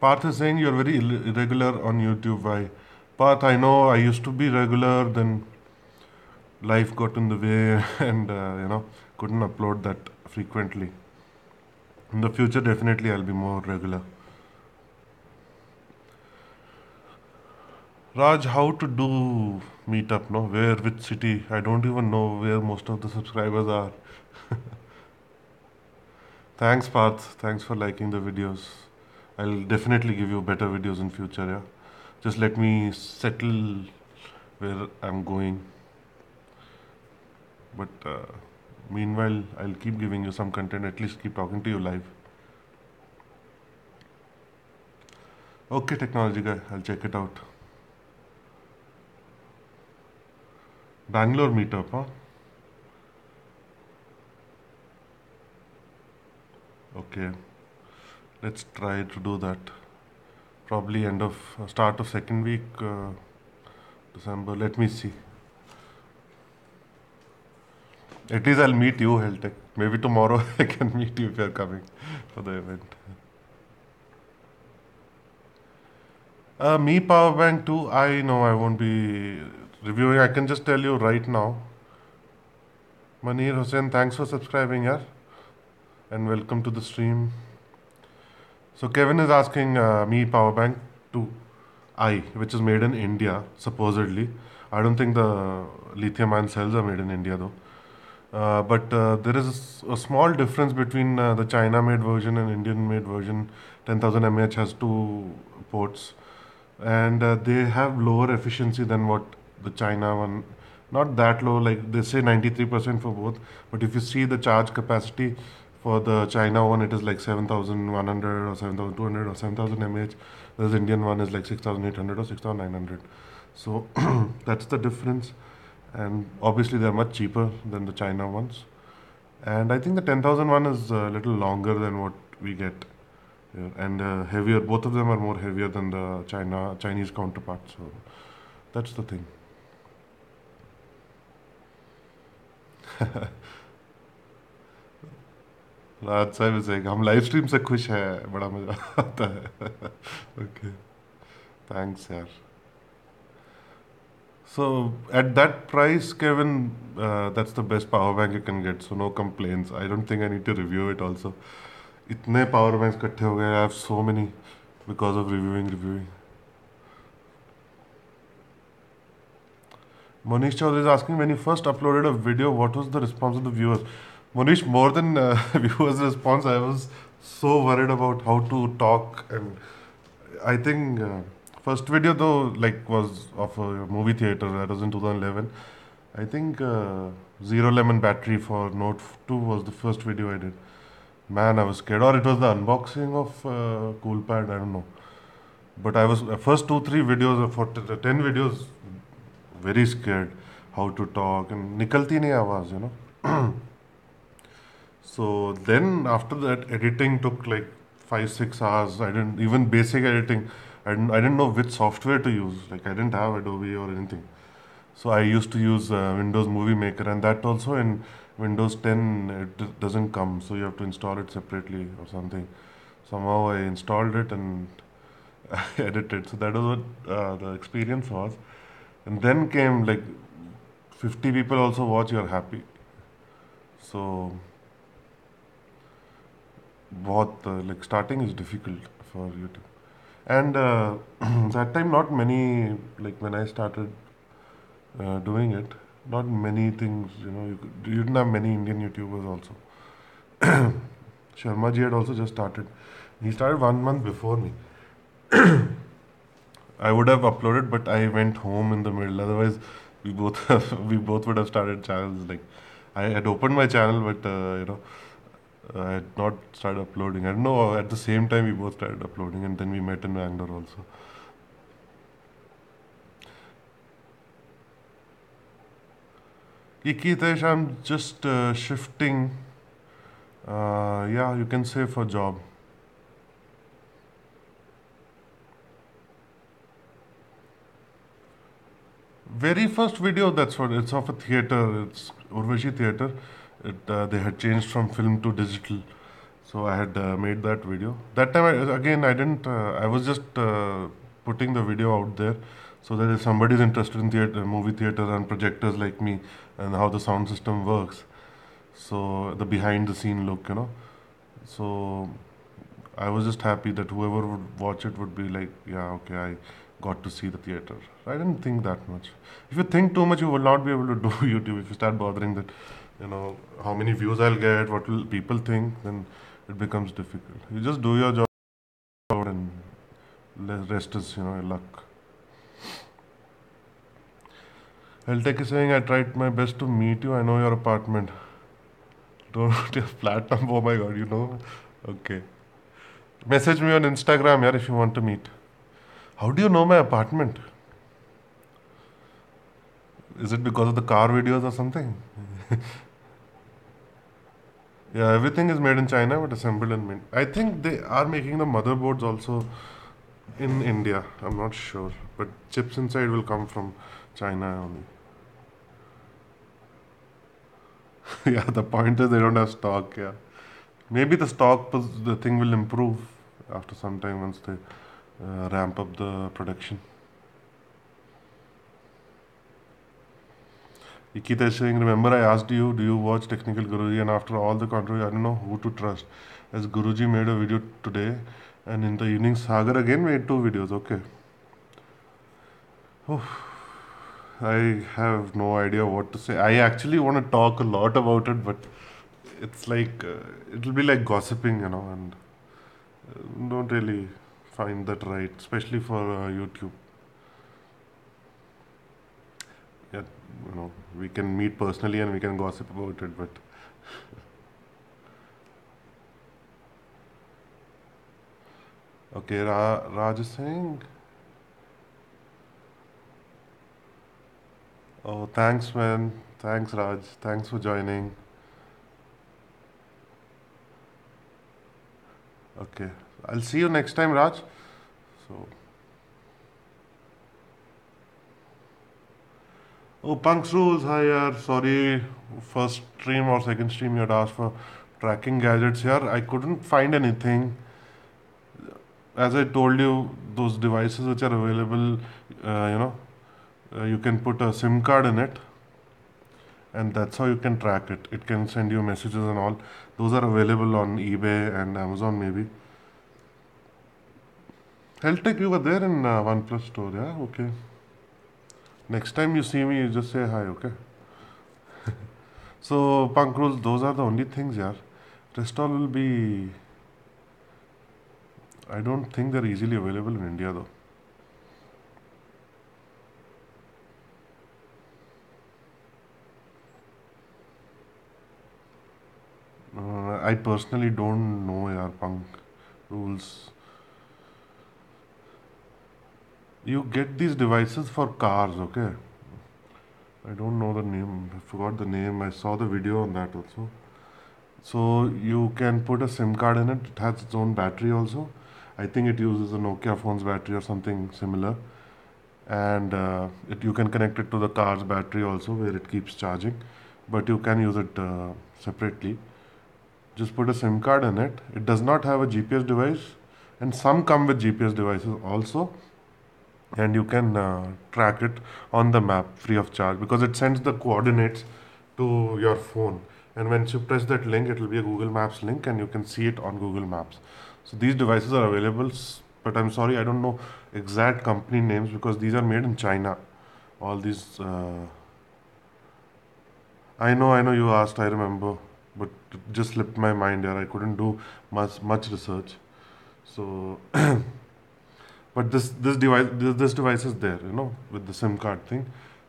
Parth is saying you're very irregular on YouTube. Why? Parth, I know I used to be regular, then life got in the way, and couldn't upload that frequently. In the future, definitely I'll be more regular. Raj, how to do meetup? No, where, which city? I don't even know where most of the subscribers are. Thanks, Parth. Thanks for liking the videos. I'll definitely give you better videos in future. Yeah, just let me settle where I'm going. But meanwhile, I'll keep giving you some content. At least keep talking to you live. Okay, technology guy. I'll check it out. Bangalore meetup, huh? Okay, let's try to do that. Probably end of start of second week December. Let me see. At least I'll meet you, Heltech. Maybe tomorrow I can meet you if you're coming for the event. Me power bank too. I know I won't be reviewing. I can just tell you right now. Manir Hussain, thanks for subscribing, yeah, and welcome to the stream. So Kevin is asking me power bank to which is made in India supposedly. I don't think the lithium-ion cells are made in India though. But there is a small difference between the China-made version and Indian-made version. 10,000 mAh has two ports, and they have lower efficiency than what the China one. Not that low, like they say 93% for both. But if you see the charge capacity for the China one, it is like 7,100 or 7,200 or 7,000 mAh. Whereas Indian one is like 6,800 or 6,900. So that's the difference. And obviously they're much cheaper than the China ones. And I think the 10,000 one is a little longer than what we get here, and heavier. Both of them are more heavier than the Chinese counterpart. So that's the thing. राज साहब is हम live stream से खुश है बड़ा मजा आता है okay thanks यार so at that price, Kevin, that's the best power bank you can get. So no complaints. I don't think I need to review it also. इतने power banks इकट्ठे हो गए. I have so many because of reviewing. Monish Chaudhary is asking, when you first uploaded a video, what was the response of the viewers? Monish, more than viewers' response, I was so worried about how to talk, and I think first video though was of a movie theater. That was in 2011. I think Zero Lemon Battery for Note 2 was the first video I did. Man, I was scared. Or it was the unboxing of CoolPad. I don't know. But I was first 2-3 videos for 10 videos very scared how to talk and nikalti nahi awaaz. So then after that, editing took like 5-6 hours. I didn't even basic editing. I didn't know which software to use. Like I didn't have Adobe or anything. So I used to use Windows Movie Maker, and that also in Windows 10 it doesn't come. So you have to install it separately or something. Somehow I installed it and I edited. So that was what the experience was. And then came like 50 people also watch. You're happy. So बहुत like starting is difficult for YouTube. And that time not many, like when I started doing it, not many things, you didn't have many Indian YouTubers also. Sharma ji had also just started. He started 1 month before me. I would have uploaded, but I went home in the middle. Otherwise, we both we both would have started channels. Like I had opened my channel, but I had not started uploading. I don't know. At the same time, we both started uploading, and then we met in Bangalore also. Ikitesh, I'm just shifting. Yeah, you can say for job. Very first video, that's what it's of a theater. It's Urvashi Theater. They had changed from film to digital, so I had made that video. That time, I didn't. I was just putting the video out there, so that if somebody is interested in theater, movie theater, and projectors like me, and how the sound system works, so the behind the scene look, So I was just happy that whoever would watch it would be like, yeah, okay, I got to see the theater. I didn't think that much. If you think too much, you will not be able to do YouTube. If you start bothering that, how many views I'll get, what will people think, then it becomes difficult. You just do your job and the rest is, luck. Heltec is saying, I tried my best to meet you. I know your apartment. Don't your flat number. Oh my god, you know? Okay. Message me on Instagram, yeah, if you want to meet. How do you know my apartment? Is it because of the car videos or something? Yeah, everything is made in China but assembled in Mint. I think they are making the motherboards also in India. I'm not sure. But chips inside will come from China only. Yeah, the point is they don't have stock, yeah. Maybe the thing will improve after some time once they ramp up the production. Ikita is saying, remember I asked you, do you watch Technical Guruji? And after all the controversy, I don't know who to trust. As Guruji made a video today, and in the evening, Sagar again made two videos. Okay. Oh, I have no idea what to say. I actually want to talk a lot about it, but it's like, it'll be like gossiping, and don't really find that right, especially for YouTube. Yeah, we can meet personally and we can gossip about it, but okay, Raj is saying, oh, thanks, man. Thanks, Raj. Thanks for joining. Okay. I'll see you next time, Raj. So, oh, Punk's Rules. Hi, yaar. Sorry, first stream or second stream you had asked for tracking gadgets here. I couldn't find anything. As I told you, those devices which are available, you can put a SIM card in it, and that's how you can track it. It can send you messages and all. Those are available on eBay and Amazon, maybe. Heltec, you were there in OnePlus store, yeah? Okay. Next time you see me, you just say hi, okay? So, punk rules, those are the only things, yeah. Rest all will be. I don't think they're easily available in India, though. I personally don't know, yeah, punk rules. You get these devices for cars, okay? I don't know the name. I forgot the name. I saw the video on that also. So you can put a SIM card in it. It has its own battery also. I think it uses a Nokia phone's battery or something similar. And you can connect it to the car's battery also, where it keeps charging. But you can use it separately. Just put a SIM card in it. It does not have a GPS device, and some come with GPS devices also. And you can track it on the map free of charge because it sends the coordinates to your phone. And once you press that link, it will be a Google Maps link, and you can see it on Google Maps. So these devices are available, but I'm sorry, I don't know exact company names because these are made in China. All these, I know you asked, I remember, but it just slipped my mind here. I couldn't do much research. So, but this device is there, with the SIM card thing.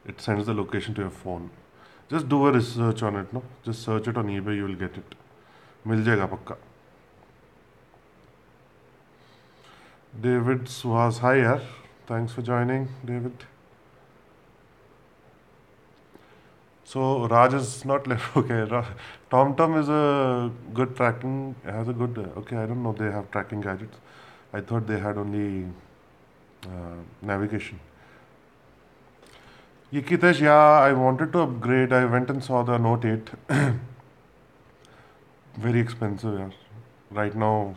It sends the location to your phone. Just do a research on it, no? Just search it on eBay, you will get it. मिल जाएगा पक्का. David Suhas, hi yaar. Thanks for joining, David. So Raj is not left. Okay, TomTom is a good tracking. Has a good. Okay, I don't know. They have tracking gadgets. I thought they had only navigation. Yikitesh, yeah, I wanted to upgrade. I went and saw the Note 8. Very expensive, yeah. Right now,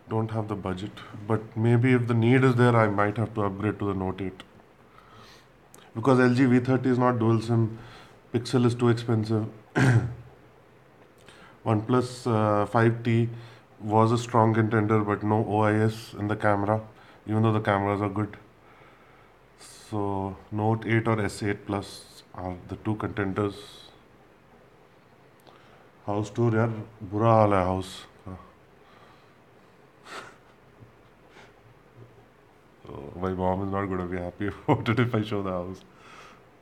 don't have the budget. But maybe if the need is there, I might have to upgrade to the Note 8. Because LG V30 is not dual SIM. Pixel is too expensive. OnePlus 5T was a strong contender, but no OIS in the camera, even though the cameras are good. So Note 8 or S8 Plus are the two contenders. House tour, यार बुरा हाल है house का. So my mom is not going to be happy about it if I show the house.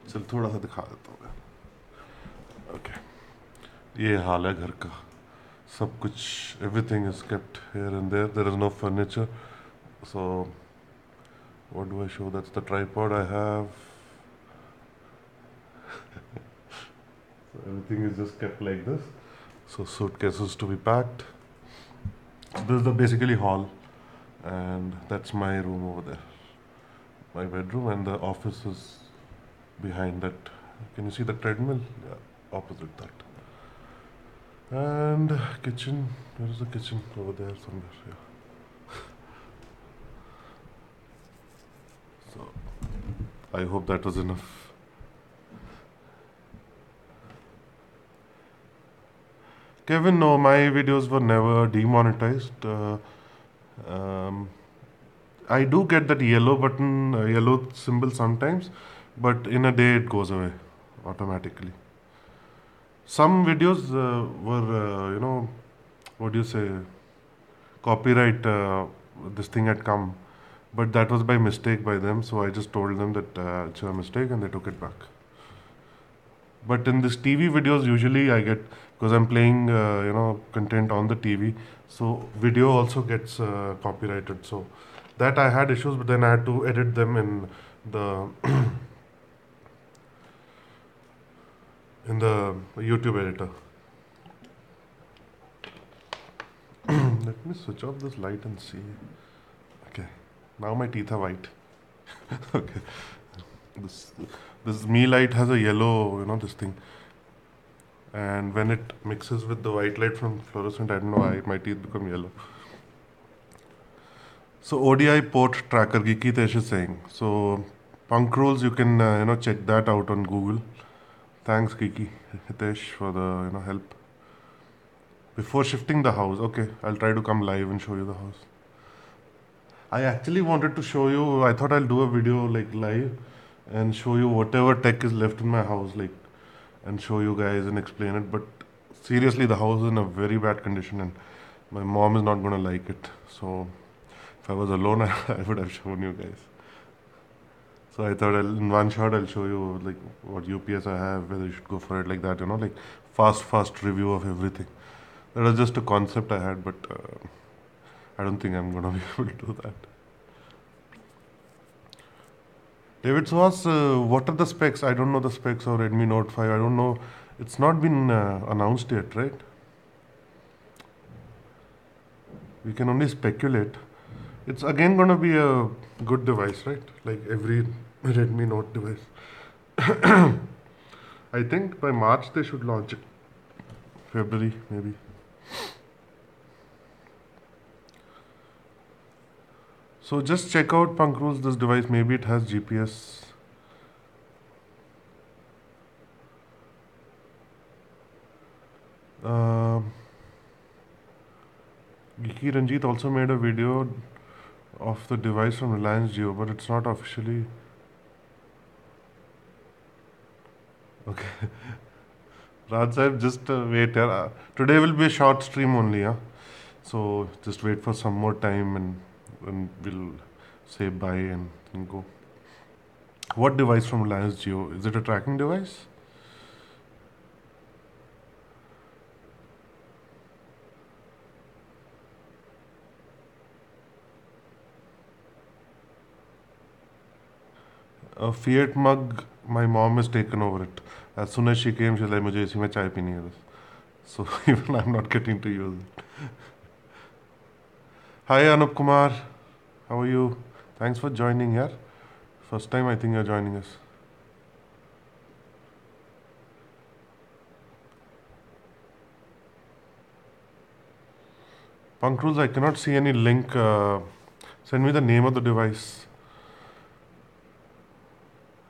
चल थोड़ा सा दिखा देता हूँ मैं. Okay. ये हाल है घर का. सब कुछ, everything is kept here and there. There is no furniture. So what do I show? That's the tripod I have. So everything is just kept like this. So suitcases to be packed. So this is the basically hall, and that's my room over there. My bedroom, and the office is behind that. Can you see the treadmill? Yeah, opposite that. And kitchen. Where is the kitchen? Over there somewhere. Yeah. So I hope that was enough. Kevin, no, my videos were never demonetized. Um, I do get that yellow button, yellow symbol sometimes, but in a day it goes away automatically. Some videos were, what do you say, copyright, this thing had come, but that was by mistake by them, so I just told them that it's a mistake and they took it back. But in this TV videos, usually I get, because I'm playing, content on the TV, so video also gets copyrighted. So that I had issues, but then I had to edit them in the in the YouTube editor. Let me switch off this light and see. Okay, now my teeth are white. Okay, this this me light has a yellow, this thing. And when it mixes with the white light from fluorescent, I don't know why my teeth become yellow. So ODI port tracker, Geeky Tesh is saying. So punk rules, you can check that out on Google. Thanks, Geeky Hitesh, for the help. Before shifting the house, okay, I'll try to come live and show you the house. I actually wanted to show you. I thought I'll do a video like live and show you whatever tech is left in my house, like, and show you guys and explain it. But seriously, the house is in a very bad condition, and my mom is not gonna like it. So if I was alone, I would have shown you guys. So I thought in one shot I'll show you like what UPS I have, whether you should go for it like that, like fast review of everything. That was just a concept I had, but I don't think I'm gonna be able to do that. David Suhas, what are the specs? I don't know the specs of Redmi Note 5. I don't know. It's not been announced yet, right? We can only speculate. It's again going to be a good device, right? Like every Redmi Note device. I think by March they should launch it. February, maybe. So just check out Punk Rules, this device. Maybe it has GPS. Geeky Ranjit also made a video of the device from Reliance Jio, but it's not officially. Okay. Raj Sahib, just wait. Today will be a short stream only. So just wait for some more time and we'll say bye and go. What device from Reliance Jio? Is it a tracking device? A Fiat mug, my mom has taken over it. As soon as she came, she's like, मुझे इसी में चाय पीनी है बस. So even I'm not getting to use it. Hi Anup Kumar, how are you? Thanks for joining here. First time I think you're joining us. Pankruls, I cannot see any link. Send me the name of the device.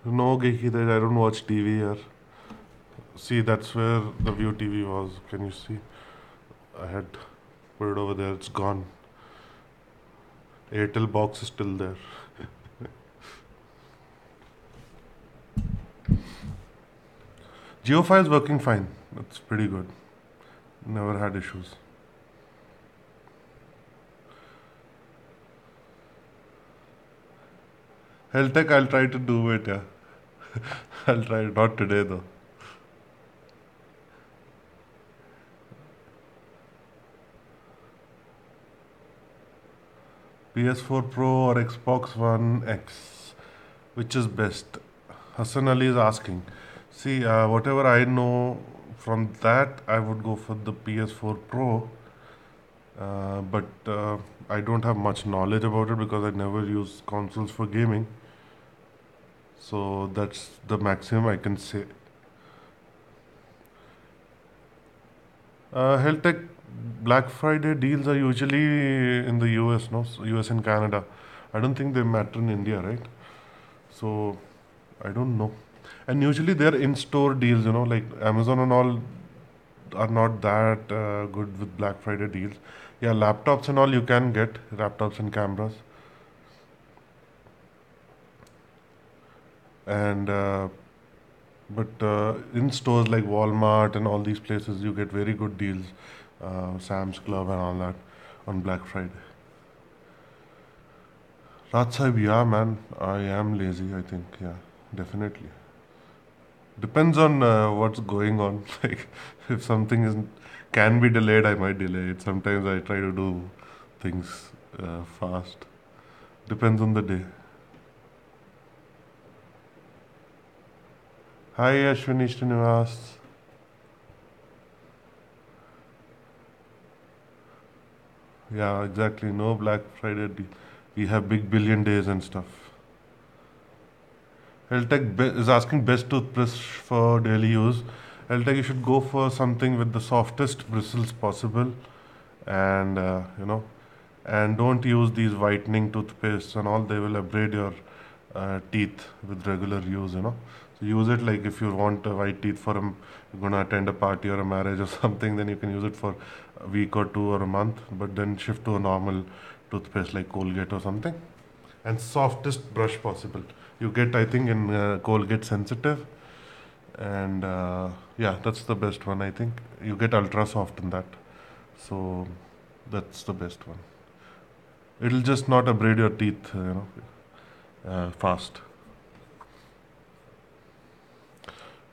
No, Gekhi, I don't watch TV here. See, that's where the View TV was. Can you see? I had put it over there. It's gone. Airtel box is still there. GeoFi is working fine. It's pretty good. Never had issues. Health tech, I'll try to do it, yeah. I'll try it. Not today, though. PS4 Pro or Xbox One X? Which is best? Hassan Ali is asking. See, whatever I know from that, I would go for the PS4 Pro. But I don't have much knowledge about it because I never use consoles for gaming. So that's the maximum I can say. Health tech Black Friday deals are usually in the US, no? So US and Canada. I don't think they matter in India, right? So I don't know. And usually they're in-store deals, like Amazon and all are not that good with Black Friday deals. Yeah, laptops and all you can get, laptops and cameras. And but in stores like Walmart and all these places, you get very good deals, Sam's Club and all that on Black Friday. Raj Sahib, yeah, man, I am lazy. I think, yeah, definitely. Depends on what's going on. Like, if something is can be delayed, I might delay it. Sometimes I try to do things fast. Depends on the day. Hi, Ashwini Srinivas. Yeah, exactly. No Black Friday. We have big billion days and stuff. Heltec is asking best toothbrush for daily use. Heltec, you should go for something with the softest bristles possible, and and don't use these whitening toothpastes and all. They will abrade your teeth with regular use. So use it like if you want white teeth for you're gonna attend a party or a marriage or something, then you can use it for a week or two or a month. But then shift to a normal toothpaste like Colgate or something, and softest brush possible. You get, I think, in Colgate Sensitive, and yeah, that's the best one. I think you get ultra soft in that, so that's the best one. It'll just not abrade your teeth, fast.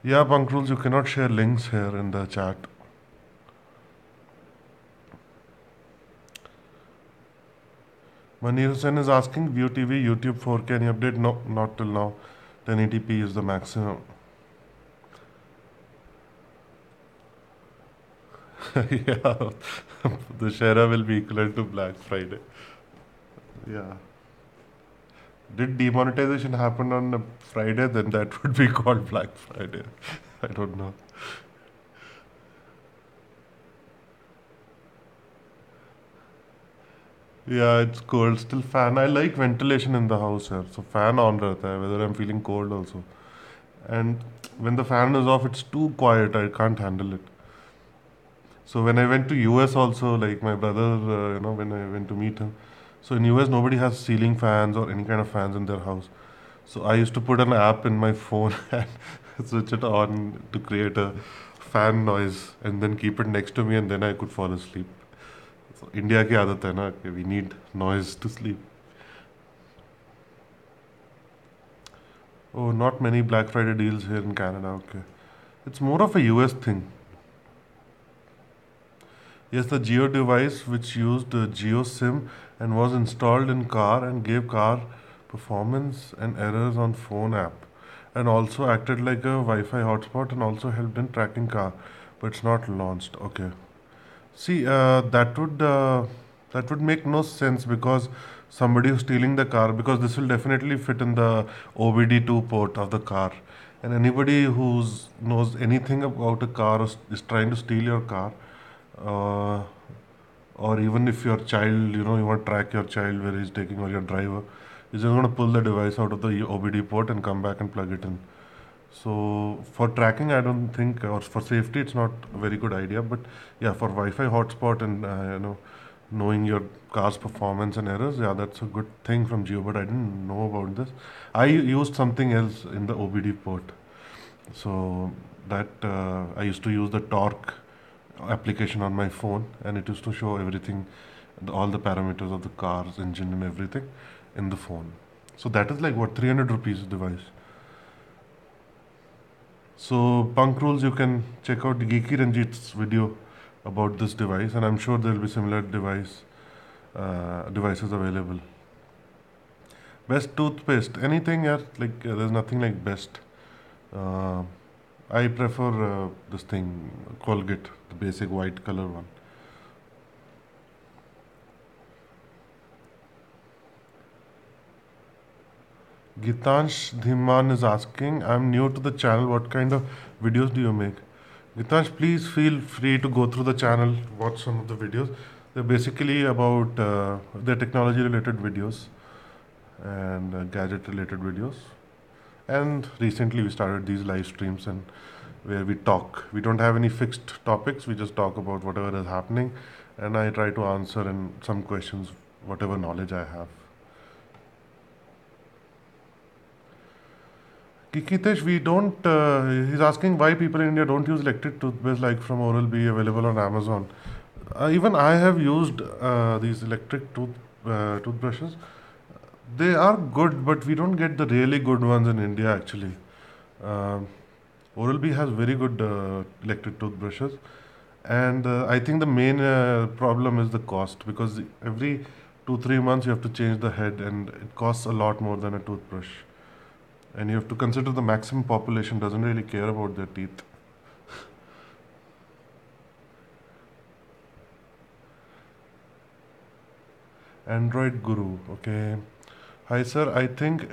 Yeah, Punk Rules, you cannot share links here in the chat. Manir Hussain is asking View TV, YouTube 4K, any update? No, not till now. 1080p is the maximum. Yeah, the Shara will be equivalent to Black Friday. Yeah. Did demonetization happen on a Friday? Then that would be called Black Friday. I don't know. Yeah, it's cold. Still fan. I like ventilation in the house here. So fan on रहता है whether I'm feeling cold also. And when the fan is off, it's too quiet. I can't handle it. So when I went to US also, like my brother, when I went to meet him, so in US nobody has ceiling fans or any kind of fans in their house. So I used to put an app in my phone and switch it on to create a fan noise and then keep it next to me and then I could fall asleep. So India की आदत है ना कि we need noise to sleep. Oh, not many Black Friday deals here in Canada. Okay, it's more of a US thing. Yes, the Geo device which used Geo SIM and was installed in car and gave car performance and errors on phone app. and also acted like a Wi-Fi hotspot and also helped in tracking car, but it's not launched. Okay. See, that would make no sense because somebody who's stealing the car, because this will definitely fit in the OBD2 port of the car, and anybody who's knows anything about a car is trying to steal your car, uh, or even if your child, you want to track your child where he's taking, or your driver, is just going to pull the device out of the OBD port and come back and plug it in. So for tracking, I don't think, or for safety, it's not a very good idea. But yeah, for Wi-Fi hotspot and knowing your car's performance and errors, yeah, that's a good thing from Geo. But I didn't know about this. I used something else in the OBD port. So that I used to use the torque application on my phone, and it used to show everything, all the parameters of the car's engine and everything in the phone. So that is like what, 300 rupees device. So, Punk Rules, you can check out Geeky Ranjit's video about this device, and I'm sure there will be similar devices available. Best toothpaste, anything, yeah, like there's nothing like best. Uh, I prefer this thing, Colgate, the basic white color one. Gitansh Dhiman is asking, I'm new to the channel, what kind of videos do you make? Gitansh, please feel free to go through the channel, watch some of the videos. They're basically about they're technology related videos and gadget related videos. And recently we started these live streams and where we talk. We don't have any fixed topics, we just talk about whatever is happening, and I try to answer in some questions whatever knowledge I have. Kikitesh, we don't. He's asking why people in India don't use electric toothpaste like from Oral-B available on Amazon. Even I have used these electric toothbrushes. They are good, but we don't get the really good ones in India actually. Um Oral-B has very good electric toothbrushes, and I think the main problem is the cost because every 2-3 months you have to change the head, and it costs a lot more than a toothbrush. And you have to consider the maximum population doesn't really care about their teeth. Android Guru, okay. Hi sir, I think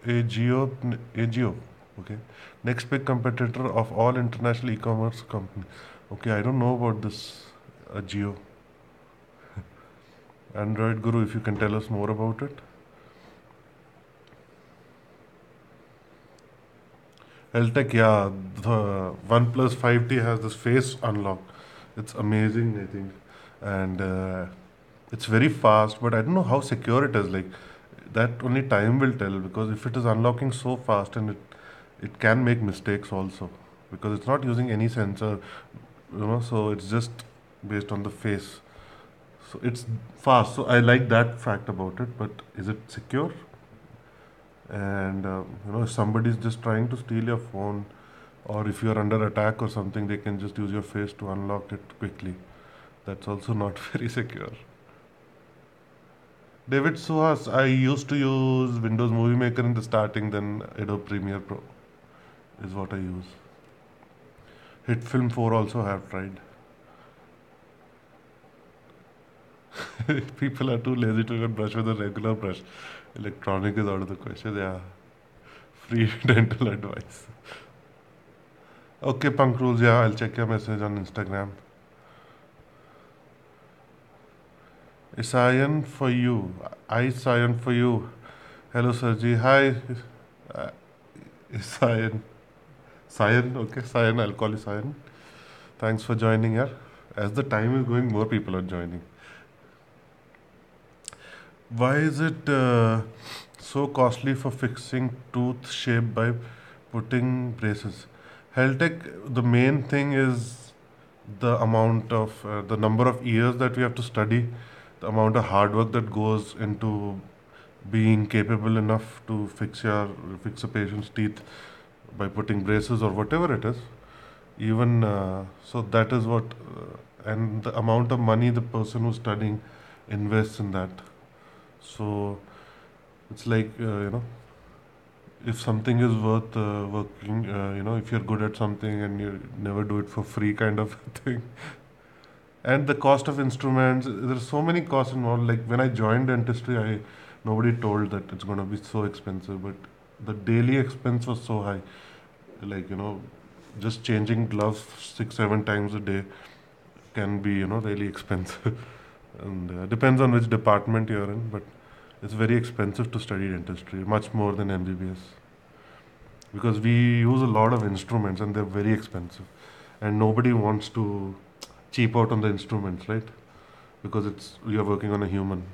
AGO, okay. Next big competitor of all international e-commerce company. Okay, I don't know about this Geo. Android Guru, if you can tell us more about it. Heltec, yeah, the OnePlus 5T has this face unlock. It's amazing, I think, and it's very fast. But I don't know how secure it is. Like that, only time will tell. Because if it is unlocking so fast, and it can make mistakes also, because it's not using any sensor, So it's just based on the face. So it's fast. So I like that fact about it. But is it secure? And if somebody is just trying to steal your phone, or if you're under attack or something, they can just use your face to unlock it quickly. That's also not very secure. David Suhas, I used to use Windows Movie Maker in the starting, then Adobe Premiere Pro is what I use. Hit Film 4 also have tried. People are too lazy to even brush with a regular brush. Electronic is out of the question. Yeah, free dental advice. Okay, Punk Rules. Yeah, I'll check your message on Instagram. Isayan for you. I Isayan for you. Hello, Sergi. Hi, uh, Isayan. Sayan, okay, Sayan. I'll call you Sayan. Thanks for joining here. As the time is going, more people are joining. Why is it so costly for fixing tooth shape by putting braces? Heltech, the main thing is the number of years that we have to study, the amount of hard work that goes into being capable enough to fix a patient's teeth by putting braces or whatever it is. Even so, that is what, and the amount of money the person who's studying invests in that. So it's like if something is worth working, if you're good at something and you never do it for free, kind of thing. And the cost of instruments, there's so many costs involved. Like when I joined dentistry, I nobody told that it's going to be so expensive, but the daily expense was so high. Like just changing gloves 6 7 times a day can be really expensive. And depends on which department you're in, but it's very expensive to study dentistry, much more than MBBS, because we use a lot of instruments and they're very expensive, and nobody wants to cheap out on the instruments, right? Because it's you're working on a human.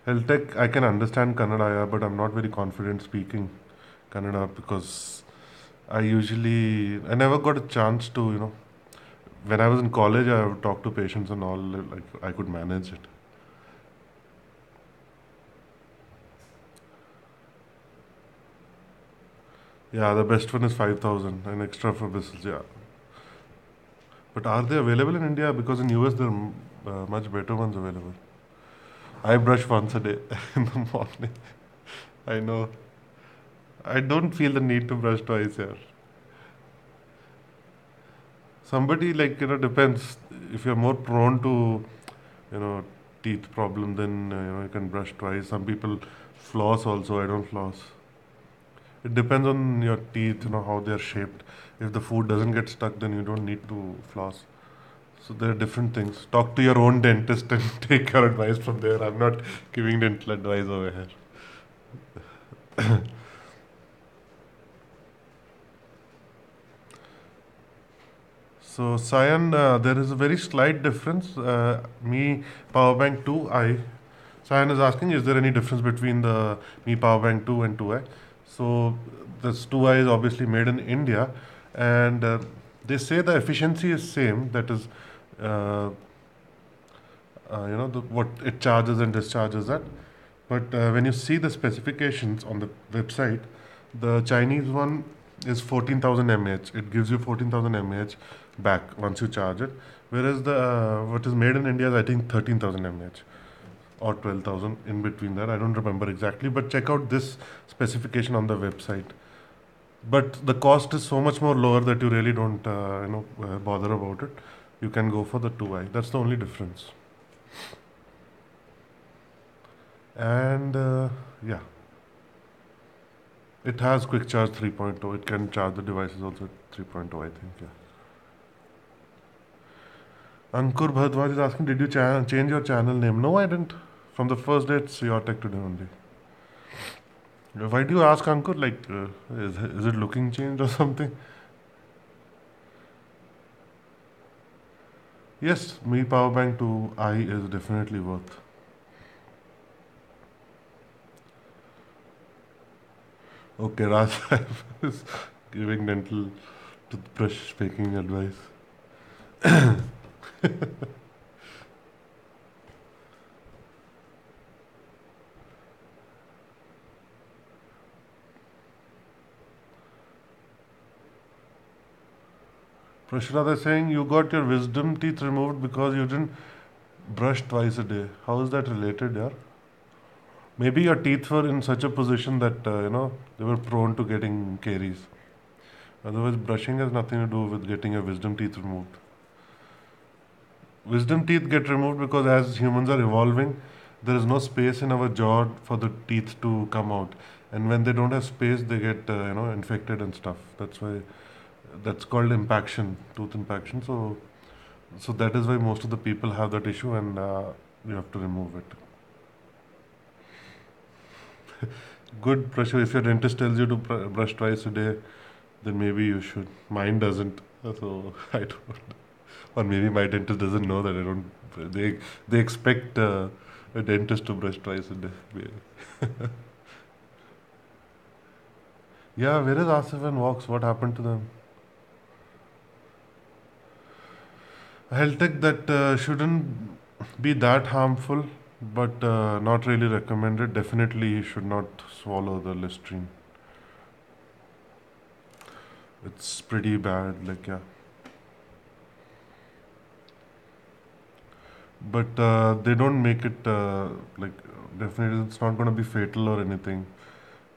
Health tech, I can understand Kannada, yeah, but I'm not very confident speaking Kannada because I never got a chance to, when I was in college, I would talk to patients and all, like I could manage it. Yeah, the best one is 5,000 and extra for business, yeah. But are they available in India? Because in US there are much better ones available. I brush once a day in the morning. I know. I don't feel the need to brush twice here. Somebody like depends. If you're more prone to you know teeth problem, then you can brush twice. Some people floss also. I don't floss. It depends on your teeth. How they're shaped. If the food doesn't get stuck, then you don't need to floss. So there are different things. Talk to your own dentist and take your advice from there. I'm not giving dental advice over here. So, Sayan, there is a very slight difference. Mi Power Bank 2i. Sayan is asking, is there any difference between the Mi Power Bank 2 and 2i? So, this 2i is obviously made in India, and they say the efficiency is same. That is, uh, what it charges and discharges at. But when you see the specifications on the website, the Chinese one is 14,000 mAh. It gives you 14,000 mAh back once you charge it. Whereas the what is made in India is I think 13,000 mAh or 12,000 in between that. I don't remember exactly, but check out this specification on the website. But the cost is so much more lower that you really don't bother about it. You can go for the 2i. That's the only difference. And yeah, it has quick charge 3.0. It can charge the devices also at 3.0, I think. Yeah. Ankur Bhardwaj is asking, did you change your channel name? No, I didn't. From the first day, it's your tech today only. Why do you ask, Ankur? Like, is it looking changed or something? Yes, Mi Power Bank 2i is definitely worth. Okay, Raj is giving dental toothbrush making advice. Prashant is saying you got your wisdom teeth removed because you didn't brush twice a day. How is that related, yeah? Maybe your teeth were in such a position that they were prone to getting caries. Otherwise, brushing has nothing to do with getting your wisdom teeth removed. Wisdom teeth get removed because as humans are evolving, there is no space in our jaw for the teeth to come out, and when they don't have space, they get infected and stuff. That's why that's called impaction, tooth impaction. So that is why most of the people have that issue, and you have to remove it. Good pressure. If your dentist tells you to brush twice a day, then maybe you should. Mine doesn't, so I don't. Or maybe my dentist doesn't know that I don't. They expect a dentist to brush twice a day. Yeah, where is Asif and Vox? What happened to them? Health tech that shouldn't be that harmful, but not really recommended. Definitely, you should not swallow the Listerine. It's pretty bad. Like, yeah. but they don't make it like definitely it's not going to be fatal or anything.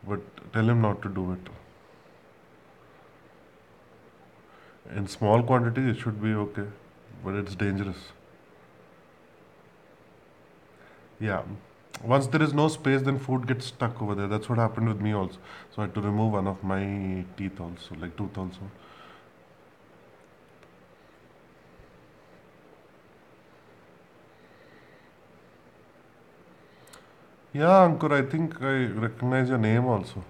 But tell him not to do it. In small quantities, it should be okay, but it's dangerous. Yeah. Once there is no space, then food gets stuck over there. That's what happened with me also. So I had to remove one of my teeth also, like tooth also. Yeah, Ankur, I think I recognize your name also.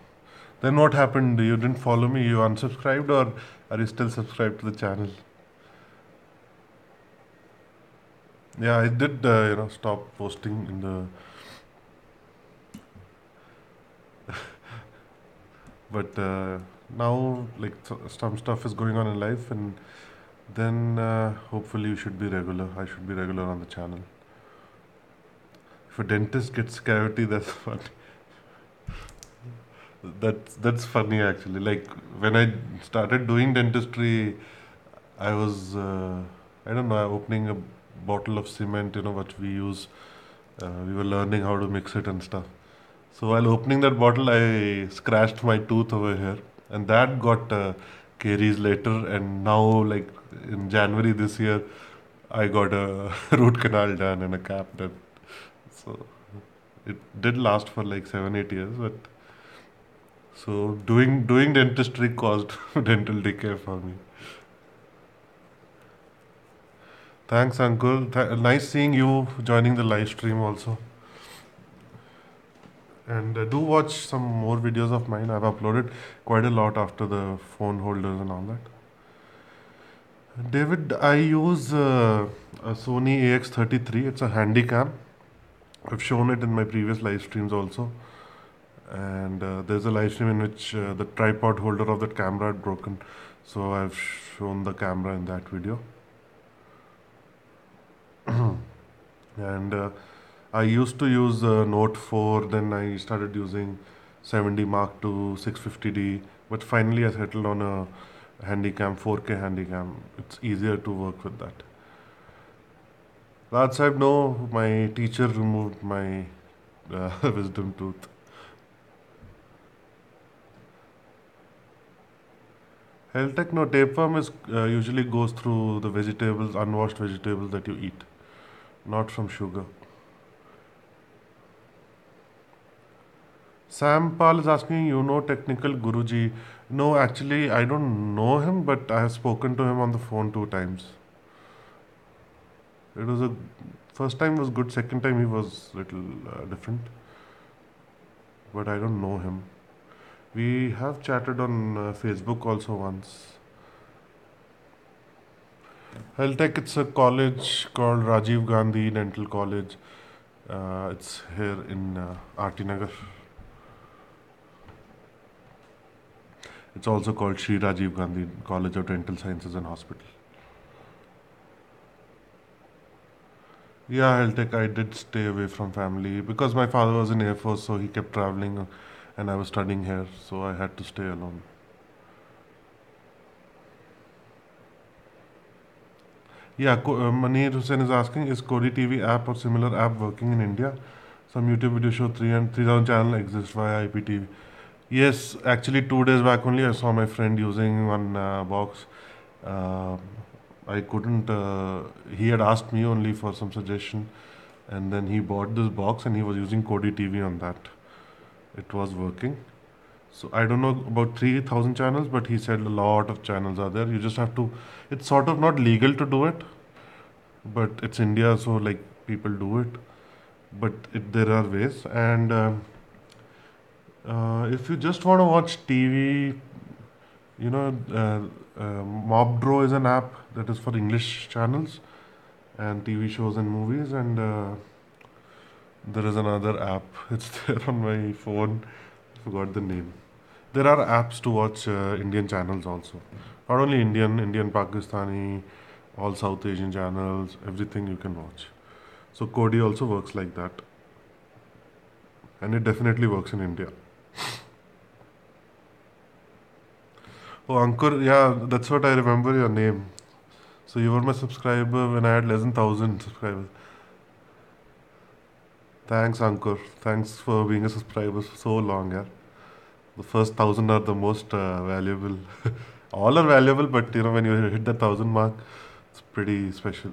Then what happened? You didn't follow me? You unsubscribed, or are you still subscribed to the channel? Yeah, I did, stop posting in the. But now, like, some stuff is going on in life, and then hopefully you should be regular. I should be regular on the channel. If a dentist gets cavity, that's funny. That's funny actually. Like when I started doing dentistry, I was I don't know opening a bottle of cement. You know what we use. We were learning how to mix it and stuff. So while opening that bottle, I scratched my tooth over here, and that got caries later. And now, like in January this year, I got a root canal done and a cap done. So it did last for like 7 8 years, but so doing dentistry caused dental decay for me. Thanks, Uncle. Nice seeing you joining the live stream also. And do watch some more videos of mine. I've uploaded quite a lot after the phone holders and all that. David, I use a Sony AX33. It's a handy cam. I've shown it in my previous live streams also. And there's a live stream in which the tripod holder of that camera had broken. So I've shown the camera in that video. And I used to use Note 4, then I started using 70 Mark II, 650D, but finally I settled on a Handycam, 4K Handycam. It's easier to work with that. Raj Sahib, no, my teacher removed my wisdom tooth. Health Tech, no, tapeworm is usually goes through the vegetables, unwashed vegetables that you eat, not from sugar. Sam Pal is asking, you know, technical Guruji. No, actually, I don't know him, but I have spoken to him on the phone 2 times. It was a first time was good, second time he was little different, but I don't know him. We have chatted on Facebook also once. Heltech, it's a college called Rajiv Gandhi Dental College. It's here in RT Nagar. It's also called Sri Rajiv Gandhi College of Dental Sciences and Hospital. Yeah, Heltech, I did stay away from family because my father was in Air Force, so he kept traveling, and I was studying here, so I had to stay alone. Yeah, Manir Hussain is asking, is Kodi TV app or similar app working in India? Some YouTube video show 3,000 channel exists via IPTV. Yes, actually 2 days back only I saw my friend using one box. Uh, I couldn't. He had asked me only for some suggestion, and then he bought this box and he was using Kodi TV on that. It was working. So I don't know about 3,000 channels, but he said a lot of channels are there. You just have to. It's sort of not legal to do it, but it's India, so like people do it. But there are ways, and if you just want to watch TV, you know, Mobdro is an app that is for English channels and TV shows and movies, and there is another app. It's there on my phone. I forgot the name. There are apps to watch Indian channels also. Not only Indian, Pakistani, all South Asian channels, everything you can watch. So Kodi also works like that, and it definitely works in India. Oh, Ankur, yeah, that's what I remember your name. So you were my subscriber when I had less than 1,000 subscribers. Thanks, Ankur. Thanks for being a subscriber for so long, yeah. The first 1,000 are the most valuable. All are valuable, but when you hit the 1,000 mark, it's pretty special.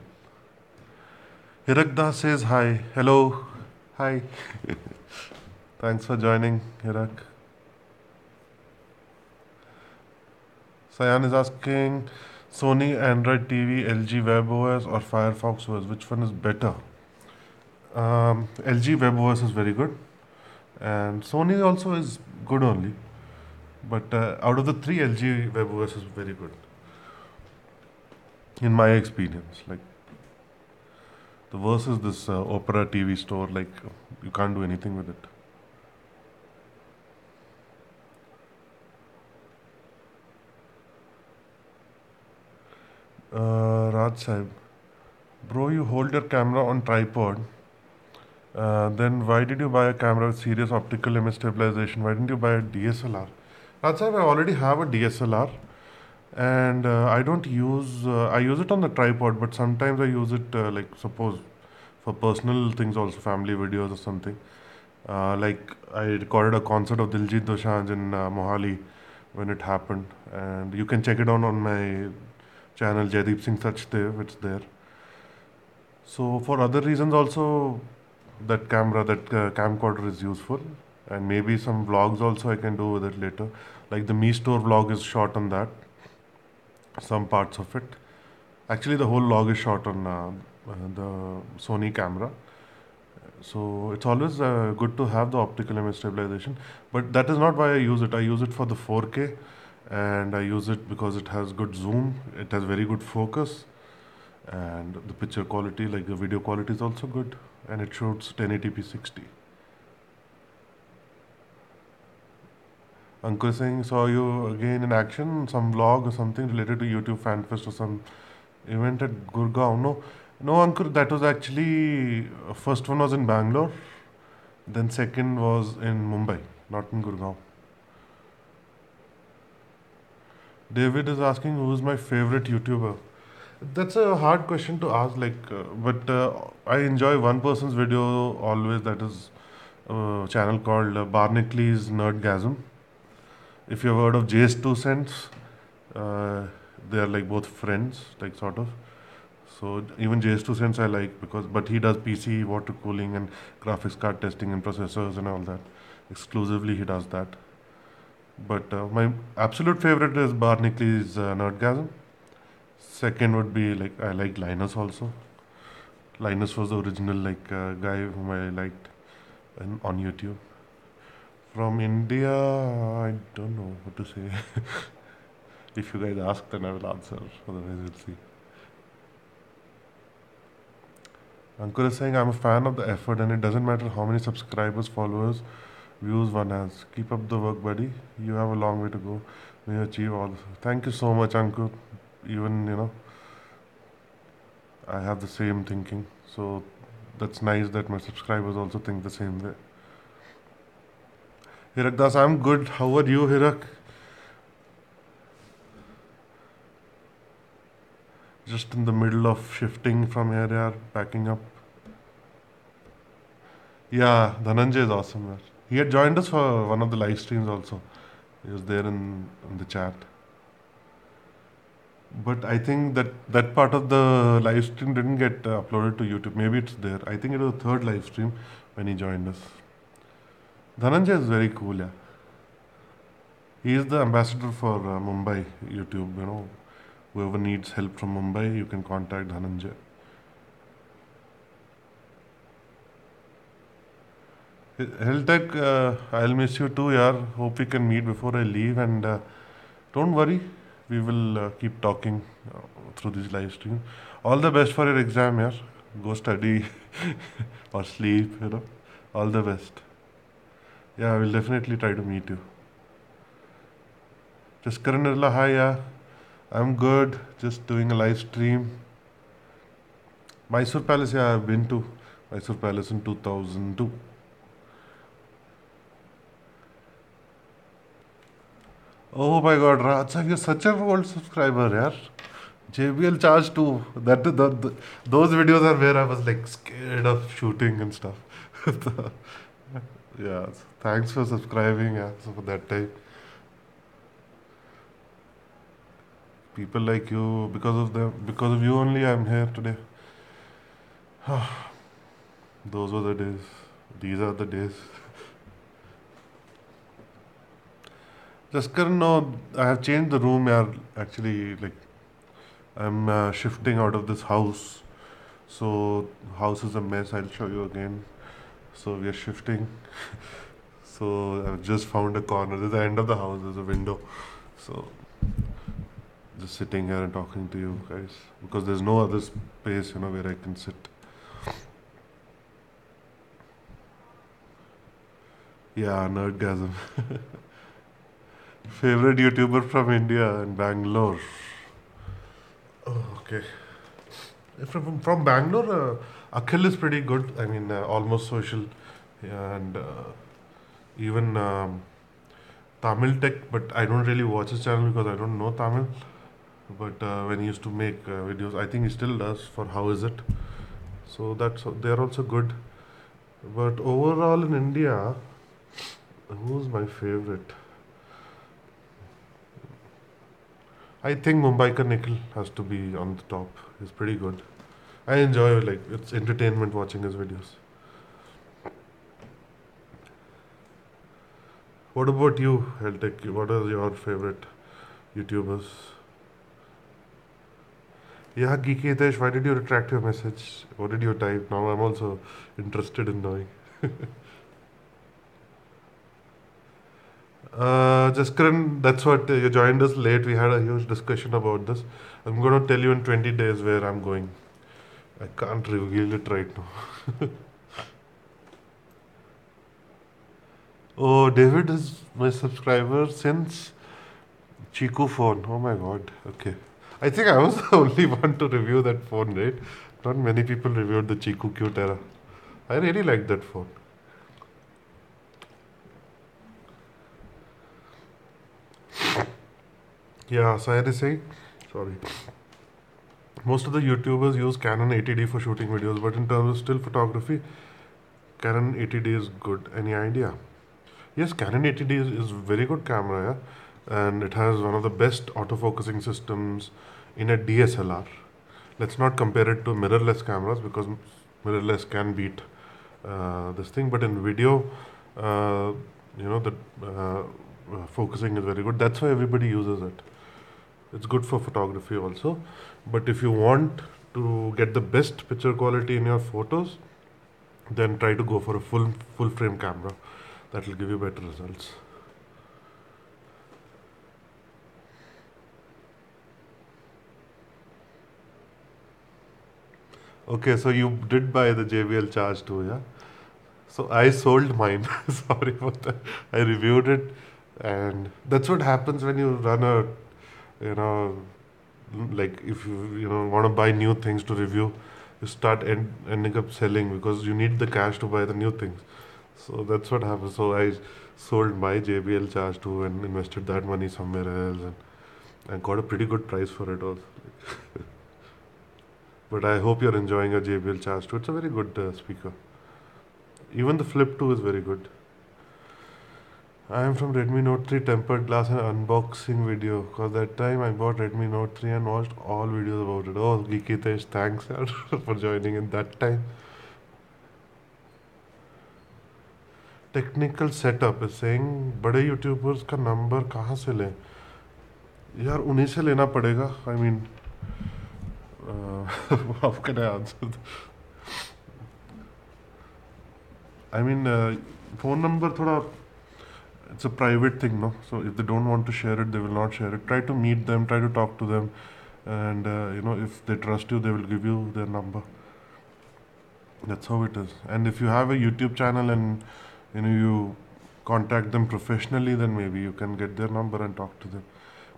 Hirakda says hi. Hello. Hi. Thanks for joining, Hirak. Sayan is asking Sony Android TV, LG WebOS, or Firefox OS. Which one is better? LG WebOS is very good, and Sony also is good only. But out of the three, LG WebOS is very good, in my experience. Like the worst is this Opera TV store. Like you can't do anything with it. Raj Saib, bro, you hold your camera on tripod. Then why did you buy a camera with serious optical image stabilization? Why didn't you buy a DSLR? Raj Saib, I already have a DSLR, and I don't use. I use it on the tripod, but sometimes I use it like suppose for personal things also, family videos or something. Like I recorded a concert of Diljit Dosanjh in Mohali when it happened, and you can check it out on my channel Jaideep Singh Sachdev. It's there. So for other reasons also, that camera, that camcorder is useful, and maybe some vlogs also I can do with it later. Like the Me Store vlog is shot on that, some parts of it. Actually, the whole log is shot on the Sony camera. So it's always good to have the optical image stabilization, but that is not why I use it. I use it for the 4K, and I use it because it has good zoom, it has very good focus, and the picture quality, like the video quality, is also good, and it shoots 1080p 60. Ankur Singh saw you again in action, some vlog or something related to YouTube Fan Fest or some event at Gurgaon. No, no, Ankur, that was actually first one was in Bangalore, then second was in Mumbai, not in Gurgaon. David is asking who's my favorite YouTuber. That's a hard question to ask, but I enjoy one person's video always. That is a channel called Barnacle Nerdgasm. If you've heard of JS2 Cents, uh, they are like both friends, like sort of. So even JS2 Cents I like because, but he does PC water cooling and graphics card testing and processors and all that. Exclusively he does that. But my absolute favorite is Barnacle's Nerdgasm. Second would be like I like Linus also. Linus was the original guy whom I liked on YouTube. From India, I don't know what to say. If you guys ask, then I will answer. Otherwise, we'll see. Ankur is saying I'm a fan of the effort, and it doesn't matter how many subscribers, followers, views one has. Keep up the work, buddy. You have a long way to go. May you achieve all. Thank you so much, Ankur. Even I have the same thinking. So that's nice that my subscribers also think the same way. Hirak Das, I'm good. How are you, Hirak? Just in the middle of shifting from here, yeah, packing up. Yeah, Dhananjay is awesome, man. He had joined us for one of the live streams also. He was there in the chat. But I think that part of the live stream didn't get uploaded to YouTube. Maybe it's there. I think it was the third live stream when he joined us. Dhananjay is very cool, yeah. He is the ambassador for Mumbai YouTube. Whoever needs help from Mumbai, you can contact Dhananjay. Heltech, I'll miss you too, yaar. Hope we can meet before I leave. And don't worry, we will keep talking through this live stream. All the best for your exam, yaar. Go study or sleep. All the best. Yeah, I will definitely try to meet you. Just Karanirla, hi, yeah. I'm good. Just doing a live stream. Mysore Palace, yeah, I've been to Mysore Palace in 2002. Oh my God, Raj, you're such an old subscriber, yaar. JBL charge too. Those videos are where I was like scared of shooting and stuff. Yeah, so thanks for subscribing. Yeah, so for that time, people like you, because of them, because of you only, I'm here today. Those were the days. These are the days. Just Karan, no, I have changed the room. Yeah, actually, like I'm shifting out of this house. So house is a mess. I'll show you again. So we are shifting. So I've just found a corner. This is the end of the house. There's a window. So just sitting here and talking to you guys because there's no other space, where I can sit. Yeah, nerdgasm. Favorite YouTuber from India and Bangalore. Oh, okay. From Bangalore, Akhil is pretty good. I mean, almost social, yeah, and even Tamil Tech. But I don't really watch his channel because I don't know Tamil. But when he used to make videos, I think he still does for How Is It. So they're also good. But overall in India, who's my favorite? I think Mumbaikar Nikhil has to be on the top. He's pretty good. I enjoy it's entertainment watching his videos. What about you, Heltech? What are your favorite YouTubers? Yeah, Geeky Hitesh, why did you retract your message? What did you type? Now I'm also interested in knowing. Jaskaran, that's what you joined us late. We had a huge discussion about this. I'm going to tell you in 20 days where I'm going. I can't reveal it right now. Oh, David is my subscriber since Chiku phone. Oh my god. Okay. I think I was the only one to review that phone, right? Not many people reviewed the Chiku Qt era. I really like that phone. Yeah, so I had to say, sorry. Most of the YouTubers use Canon 80D for shooting videos, but in terms of still photography, Canon 80D is good. Any idea? Yes, Canon 80D is very good camera, yeah, and it has one of the best autofocusing systems in a DSLR. Let's not compare it to mirrorless cameras because mirrorless can beat this thing, but in video, uh, the focusing is very good. That's why everybody uses it. It's good for photography also, but if you want to get the best picture quality in your photos, then try to go for a full frame camera. That will give you better results. Okay, so you did buy the JBL Charge 2, yeah? So I sold mine. Sorry about that. I reviewed it, and that's what happens when you run a, you know, like if you want to buy new things to review, you start ending up selling because you need the cash to buy the new things. So that's what happens. So I sold my JBL Charge 2 and invested that money somewhere else, and I got a pretty good price for it also. But I hope you're enjoying a JBL Charge 2. It's a very good speaker. Even the Flip 2 is very good. I am from Redmi Note 3 tempered glass and unboxing video. Because that time I bought Redmi Note 3 and watched all videos about it. Oh, Geekitesh, thanks yaar, for joining in that time. Technical setup is saying बड़े YouTubers का number कहाँ से लें यार उन्हीं से लेना पड़ेगा I mean how can I answer I mean phone number थोड़ा it's a private thing, no? So if they don't want to share it, they will not share it. Try to meet them, try to talk to them, and if they trust you, they will give you their number. That's how it is. And if you have a YouTube channel and you contact them professionally, then maybe you can get their number and talk to them.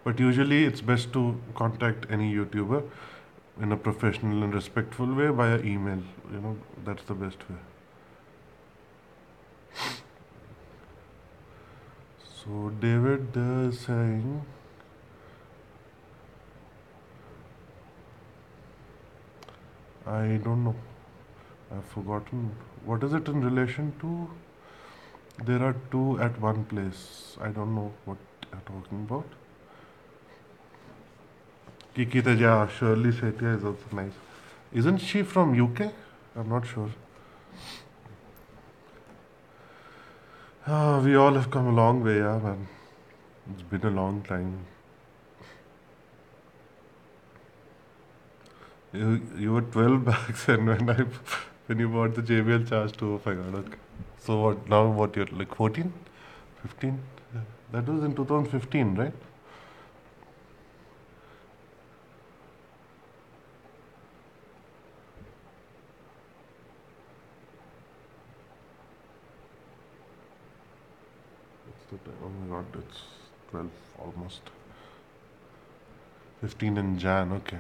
But usually, it's best to contact any YouTuber in a professional and respectful way via email. That's the best way. So David is saying, I don't know. I've forgotten. What is it in relation to? There are two at one place. I don't know what you're talking about. Kiki Teja, Shirley Setia is also nice. Isn't she from UK? I'm not sure. We all have come a long way, yeah, man. It's been a long time. You were 12 back then when you bought the JBL Charge 2. Oh my god, okay. So what now? What you're like 14, 15? That was in 2015, right? It's the time. Oh my god, it's 12 almost. 15 in Jan. Okay.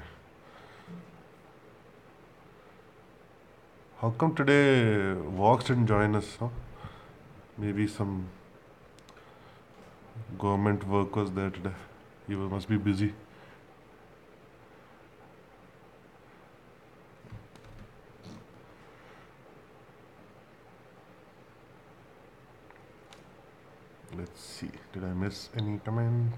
How come today Vox didn't join us? Huh? Maybe some government work was there today. You must be busy. Let's see. Did I miss any comment?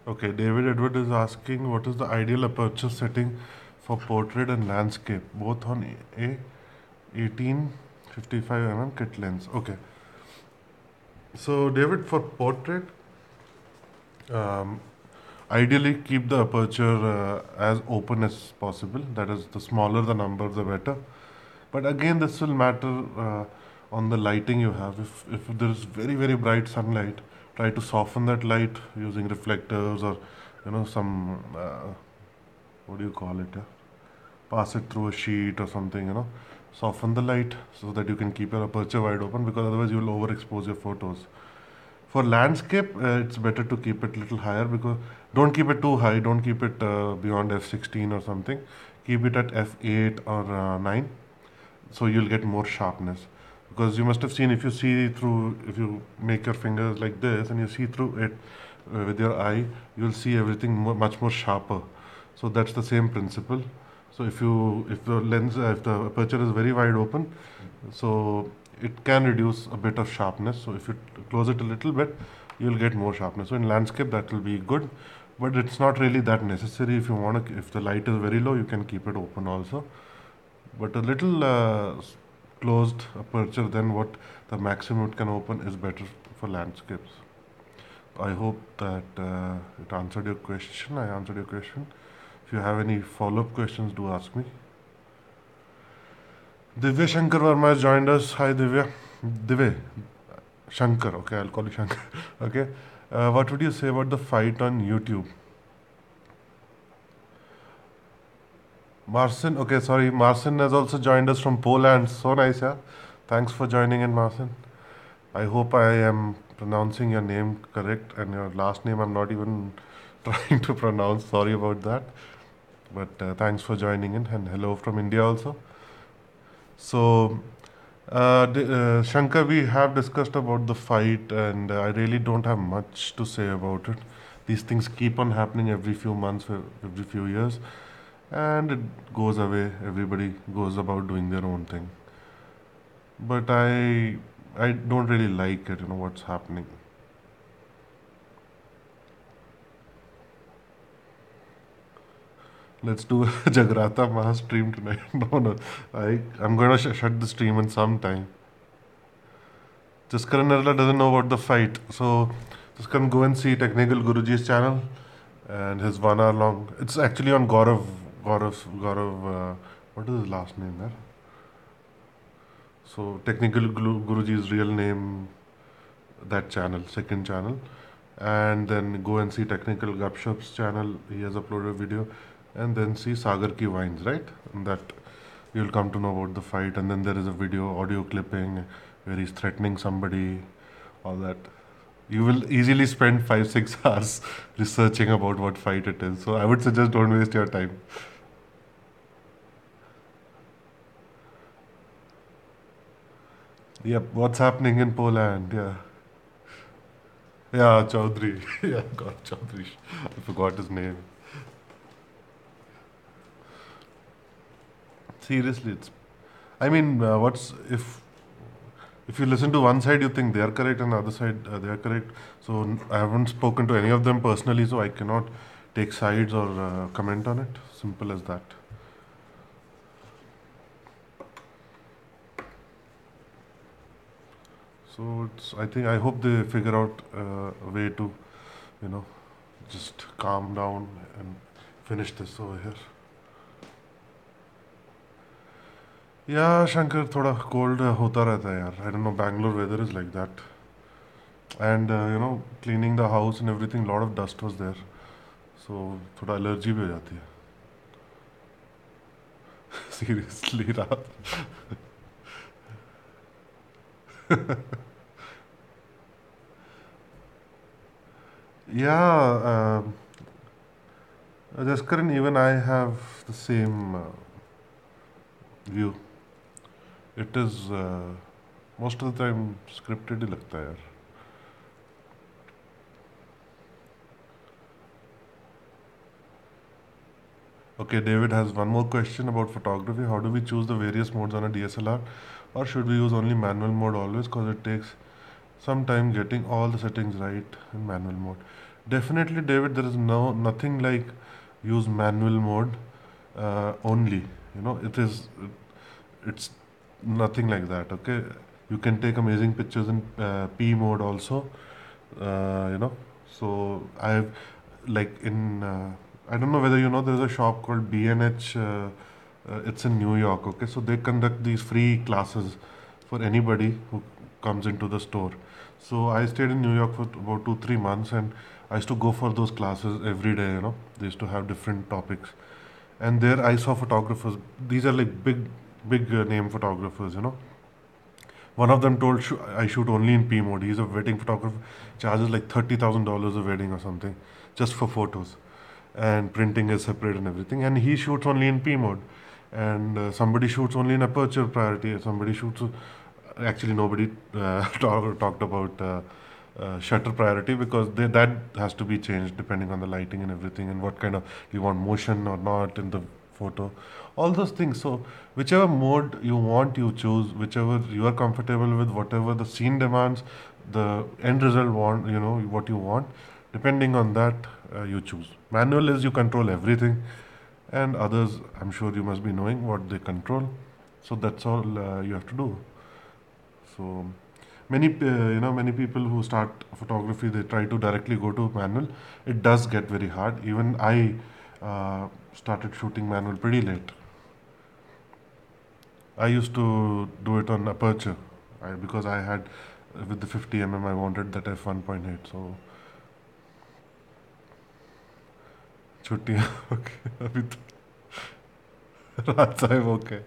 Okay, David Edward is asking what is the ideal aperture setting for portrait and landscape, both on a 18-55 mm kit lens. Okay, so David, for portrait, um, ideally keep the aperture as open as possible. That is, the smaller the number, the better. But again, this will matter on the lighting you have. If there is very bright sunlight, try to soften that light using reflectors or some what do you call it? Yeah? Pass it through a sheet or something. Soften the light so that you can keep your aperture wide open, because otherwise you will overexpose your photos. For landscape, it's better to keep it a little higher, because don't keep it too high. Don't keep it beyond f16 or something. Keep it at f8 or 9, so you'll get more sharpness. Because you must have seen, if you make your fingers like this and you see through it with your eye, you'll see everything much more sharper. So that's the same principle. So if the aperture is very wide open, so it can reduce a bit of sharpness. So if you close it a little bit, you'll get more sharpness. So in landscape, that will be good, but it's not really that necessary. If the light is very low, you can keep it open also, but a little closed aperture than what the maximum it can open is better for landscapes. I hope that it answered your question. I answered your question. If you have any follow-up questions, do ask me. Divya Shankar Verma has joined us. Hi, Divya. Divya Shankar. Okay, I'll call you Shankar. Okay. What would you say about the fight on YouTube? Marcin, okay, sorry. Marcin has also joined us from Poland. So nice, yeah. Thanks for joining in, Marcin. I hope I am pronouncing your name correct, and your last name I'm not even trying to pronounce. Sorry about that. But thanks for joining in, and hello from India also. So, Shankar, we have discussed about the fight, and I really don't have much to say about it. These things keep on happening every few months, every few years, and it goes away. Everybody goes about doing their own thing. But I don't really like it. What's happening. Let's do a Jagrata Maha stream tonight. No, no. I'm going to shut the stream in some time. Jaskaran Narla doesn't know about the fight. So Jaskaran, go and see Technical Guruji's channel and his 1 hour long. It's actually on Gaurav, what is his last name there? So Technical Guruji's real name, that channel, second channel. And then go and see Technical Gupshup's channel. He has uploaded a video. And then see Sagar Ki Vines, right? And that you'll come to know about the fight. And then there is a video, audio clipping where he's threatening somebody, all that. You will easily spend 5-6 hours researching about what fight it is. So I would suggest don't waste your time. Yep, what's happening in Poland? Yeah. Yeah, Chaudhry. Yeah, God, Chaudhry. I forgot his name. Seriously, it's. I mean, what's if you listen to one side, you think they are correct, and the other side they are correct. So I haven't spoken to any of them personally, so I cannot take sides or comment on it. Simple as that. So it's. I think I hope they figure out a way to, you know, just calm down and finish this over here. Yeah, Shankar, थोड़ा cold होता रहता है यार. I don't know. Bangalore weather is like that. And cleaning the house and everything, lot of dust was there. So थोड़ा allergy भी हो जाती है. Seriously, रात. Yeah, Jaskaran, even I have the same view. It is most of the time scripted ही लगता है यार. Okay, David has one more question about photography. How do we choose the various modes on a DSLR, or should we use only manual mode always? Because it takes some time getting all the settings right in manual mode. Definitely, David, there is nothing like use manual mode only. It's nothing like that. Okay, you can take amazing pictures in P mode also. You know, so I've like in I don't know whether you know there's a shop called B&H. It's in New York. Okay, so they conduct these free classes for anybody who comes into the store. So I stayed in New York for about 2 3 months, and I used to go for those classes every day. They used to have different topics, and there I saw photographers. These are like big name photographers. One of them told I shoot only in P mode. He's a wedding photographer, charges like $30,000 a wedding or something, just for photos, and printing is separate and everything. And he shoots only in P mode, and somebody shoots only in aperture priority. Somebody shoots. Actually, nobody talked about shutter priority because that has to be changed depending on the lighting and everything, and what kind of you want motion or not in the photo, all those things. So whichever mode you want, you choose whichever you are comfortable with, whatever the scene demands, the end result want, what you want. Depending on that, you choose. Manual is you control everything, and others, I'm sure you must be knowing what they control. So that's all you have to do. So many people who start photography, they try to directly go to manual. It does get very hard. Even I started shooting manual pretty late. I used to do it on aperture, because I had with the 50 I wanted that f1.8. So छुट्टियाँ okay. अभी तो रात साहब okay.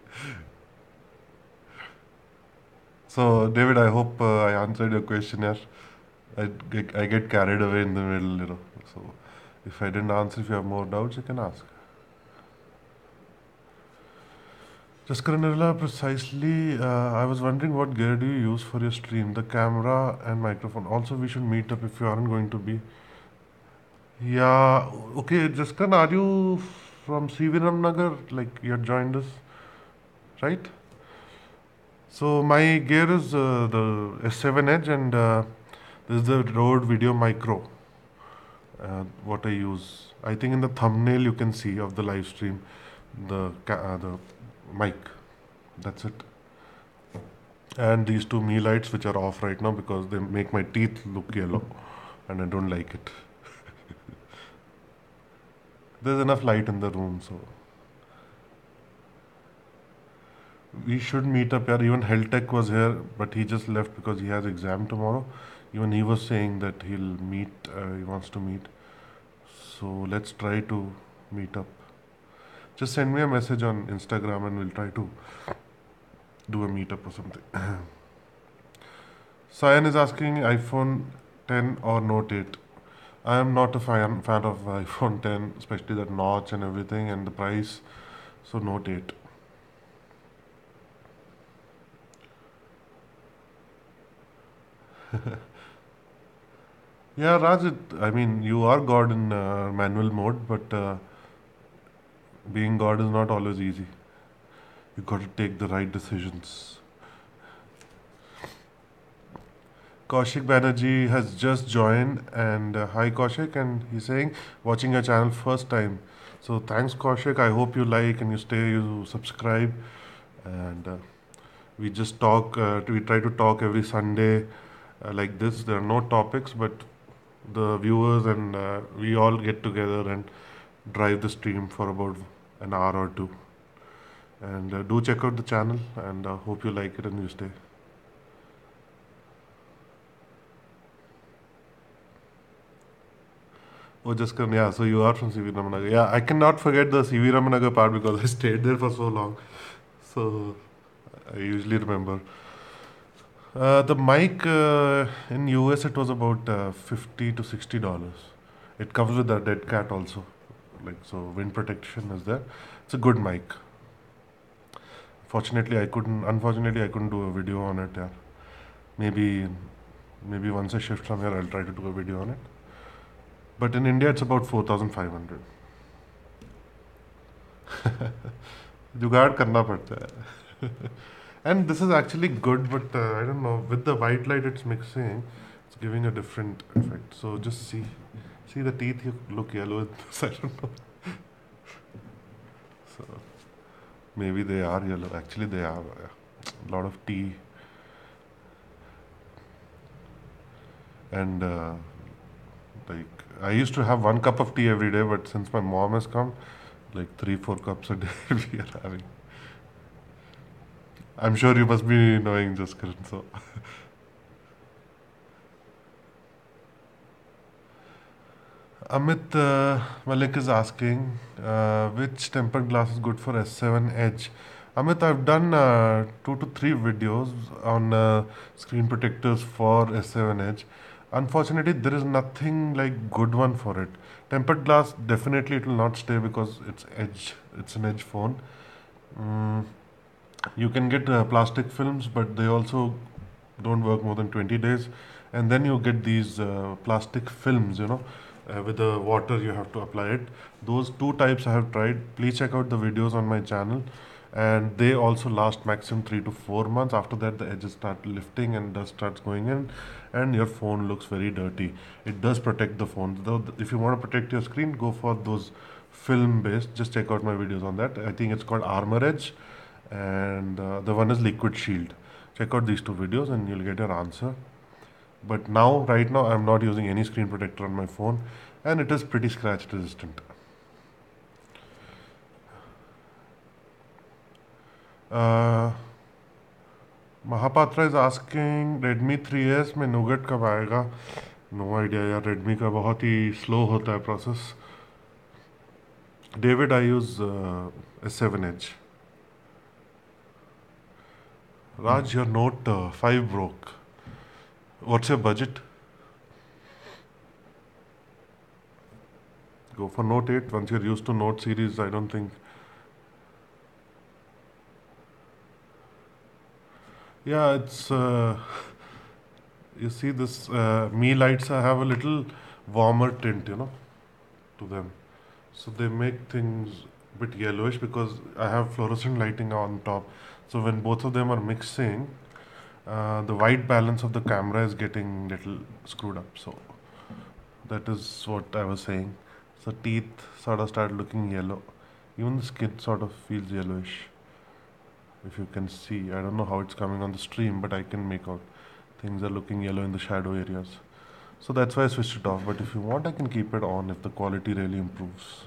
So David, I hope I answered your question. Here, I get carried away in the middle. So if I didn't answer, if you have more doubts, you can ask. Just Nirla, precisely, I was wondering what gear do you use for your stream? The camera and microphone. Also, we should meet up if you aren't going to be. Yeah, okay, Jaskan, are you from Siviram Nagar? Like, you had joined us, right? So, my gear is the S7 Edge, and this is the Rode Video Micro. What I use. I think in the thumbnail you can see of the live stream the mic. That's it. And these two me lights which are off right now because they make my teeth look yellow, and I don't like it. There's enough light in the room, so we should meet up here. Even Heltech was here, but he just left because he has exam tomorrow. Even he was saying that he'll meet. He wants to meet. So let's try to meet up. Just send me a message on Instagram and we'll try to do a meetup or something. Sayan is asking iPhone 10 or Note 8. I am not a fan of iPhone 10, especially that notch and everything and the price. So Note 8. Yeah, Raj, I mean, you are God in manual mode, but being God is not always easy. You got to take the right decisions. Kaushik Banerjee has just joined, and hi Kaushik, and he's saying watching your channel first time. So thanks Kaushik. I hope you like and you stay, you subscribe, and we just talk. We try to talk every Sunday like this. There are no topics, but the viewers and we all get together and drive the stream for about an hour or two. And do check out the channel, and hope you like it and you stay. Oh, just come, yeah. So you are from CV Ramanagar. Yeah, I cannot forget the CV Ramanagar part because I stayed there for so long. So I usually remember. The mic in US it was about $50 to $60. It comes with a dead cat also, like so wind protection is there. It's a good mic. Fortunately, I couldn't. Unfortunately, I couldn't do a video on it. Yeah, maybe maybe once I shift from here, I'll try to do a video on it. But in India, it's about 4,500. जुगाड़ करना पड़ता है. And this is actually good, but I don't know. With the white light it's mixing, it's giving a different effect. So just see the teeth look yellow. I don't know. So maybe they are yellow. Actually, they are. A lot of tea and like I used to have 1 cup of tea every day, but since my mom has come, like 3 4 cups a day we are having. I'm sure you must be knowing this, Karan. So Amit Malik is asking which tempered glass is good for S7 Edge. Amit, I've done 2 to 3 videos on screen protectors for S7 Edge. Unfortunately, there is nothing like good one for it. Tempered glass definitely it will not stay because it's Edge. It's an Edge phone. Mm, you can get plastic films, but they also don't work more than 20 days. And then you get these plastic films, with the water you have to apply it. Those two types I have tried. Please check out the videos on my channel. And they also last maximum 3 to 4 months. After that, the edges start lifting and dust starts going in, and your phone looks very dirty. It does protect the phone. Though, if you want to protect your screen, go for those film based. Just check out my videos on that. I think it's called Armor Edge, and the one is Liquid Shield. Check out these two videos and you'll get your answer. But now, right now, I'm not using any screen protector on my phone, and it is pretty scratch resistant. Uh, Mahapatra is asking Redmi 3S में Nougat कब आएगा? No idea यार, Redmi का बहुत ही slow होता है process. David, I use S7 Edge. Raj, your Note 5 broke. What's your budget? Go for Note 8. Once you're used to Note series, I don't think. Yeah, it's. You see, this Me lights have a little warmer tint, to them. So they make things a bit yellowish because I have fluorescent lighting on top. So when both of them are mixing, the white balance of the camera is getting little screwed up. So that is what I was saying. So teeth sort of start looking yellow. Even the skin sort of feels yellowish. If you can see, I don't know how it's coming on the stream, but I can make out things are looking yellow in the shadow areas. So that's why I switched it off. But if you want, I can keep it on if the quality really improves.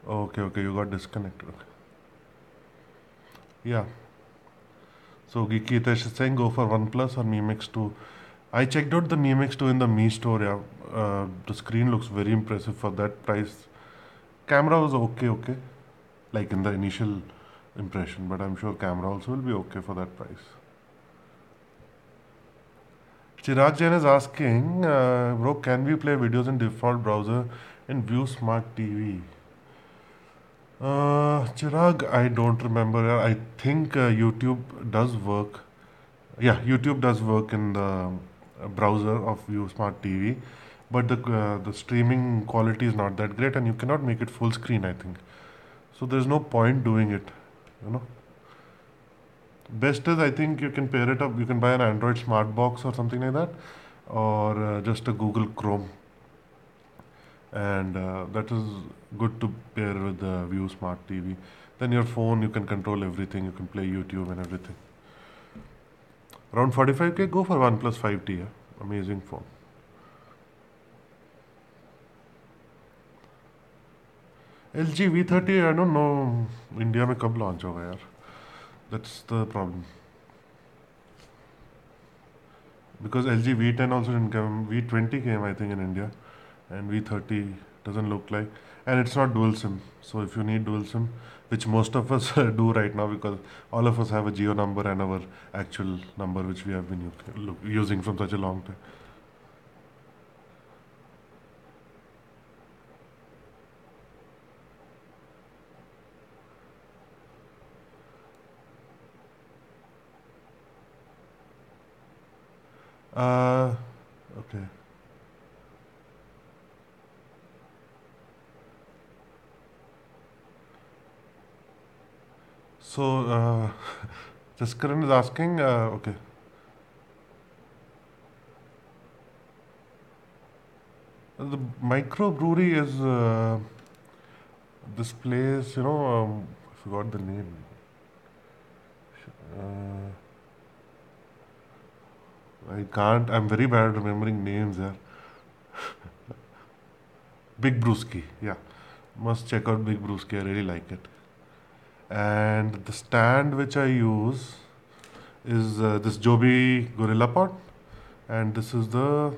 Okay, okay, you got disconnected. Okay. Yeah. So Geeky Hitesh is saying go for OnePlus or Mi Mix 2. I checked out the Mi Mix 2 in the Mi store. Yeah, the screen looks very impressive for that price. Camera was okay, okay, like in the initial impression, but I'm sure camera also will be okay for that price. Chirag Jain is asking, bro, can we play videos in default browser in View Smart TV? Chirag, I don't remember. I think YouTube does work. Yeah, YouTube does work in the browser of View Smart TV, but the streaming quality is not that great, and you cannot make it full screen, I think. So there's no point doing it. You know, best is I think you can pair it up. You can buy an Android smart box or something like that, or just a Google Chrome, and that is good to pair with the View Smart TV. Then your phone, you can control everything. You can play YouTube and everything. Around 45K, go for OnePlus 5T. Yeah? Amazing phone. L G V30 I don't know India में कब launch होगा यार that's the problem because LG V10 also didn't come. V20 came, I think, in India, and V30 doesn't look like, and it's not dual SIM. So if you need dual SIM, which most of us do right now, because all of us have a Geo number and our actual number, which we have been using from such a long time. Uh, okay. So, Jaskaran is asking, okay, the microbrewery is this place, I forgot the name. Uh, I can't. I'm very bad at remembering names. Yeah, Big Brewski. Yeah, must check out Big Brewski. I really like it. And the stand which I use is this Joby Gorilla Pot, and this is the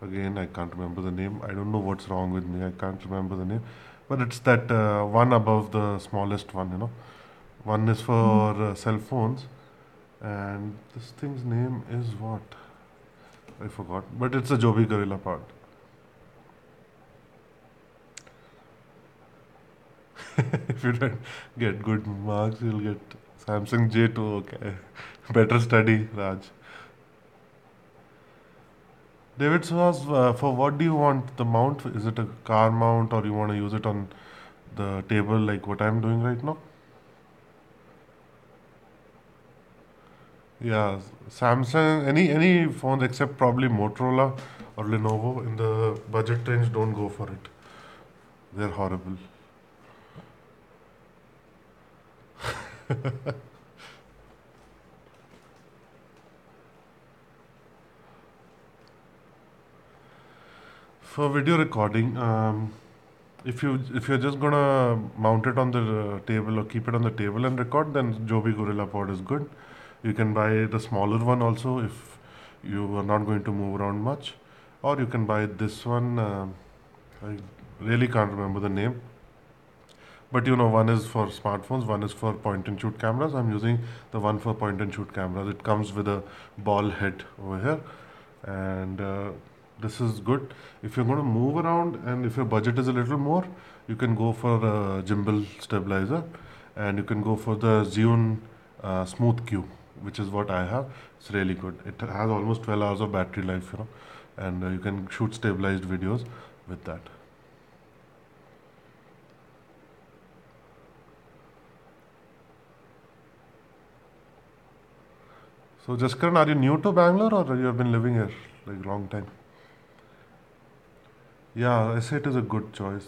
again I can't remember the name. I don't know what's wrong with me. I can't remember the name, but it's that one above the smallest one. One is for cell phones, and this thing's name is what I forgot. But it's a Joby Gorilla Pot. If you don't get good marks, you'll get Samsung J2. Okay, better study, Raj. David was for what do you want the mount? Is it a car mount or you want to use it on the table like what I'm doing right now? Yeah, Samsung, any phones except probably Motorola or Lenovo in the budget range, don't go for it. They're horrible. For video recording, if you're just gonna mount it on the table or keep it on the table and record, then Joby Gorilla Pod is good. You can buy the smaller one also if you are not going to move around much, or you can buy this one. I really can't remember the name, but one is for smartphones, one is for point and shoot cameras. I'm using the one for point and shoot cameras. It comes with a ball head over here, and this is good. If you're going to move around and if your budget is a little more, you can go for a gimbal stabilizer, and you can go for the Zhiyun Smooth Q, which is what I have. It's really good. It has almost 12 hours of battery life, and you can shoot stabilized videos with that. So, Jaskaran, are you new to Bangalore or you have been living here like long time? Yeah, I say it is a good choice.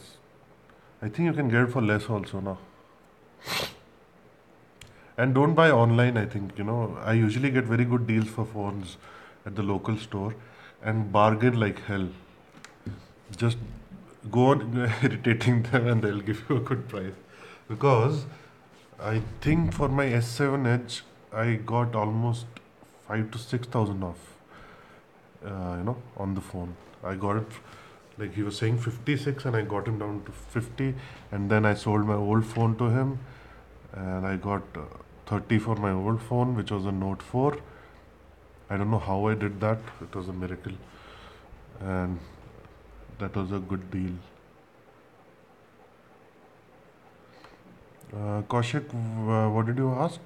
I think you can get it for less also now. And don't buy online, I think. I usually get very good deals for phones at the local store and bargain like hell. Just go on irritating them and they'll give you a good price. Because I think for my S7 Edge, I got almost 5 to 6 thousand off, on the phone. I got it like he was saying 56 and I got him down to 50, and then I sold my old phone to him and I got 30 for my old phone, which was a Note 4. I don't know how I did that. It was a miracle, and that was a good deal. Kaushik, what did you ask?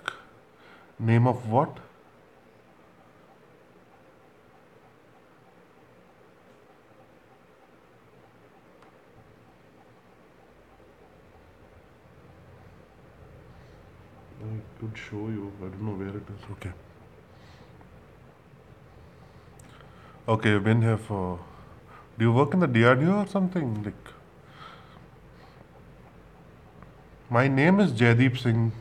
Name of what? I could show you. I don't know where it is. Okay. Okay, you've been here for. Do you work in the DRDO or something? Like, my name is Jaideep Singh,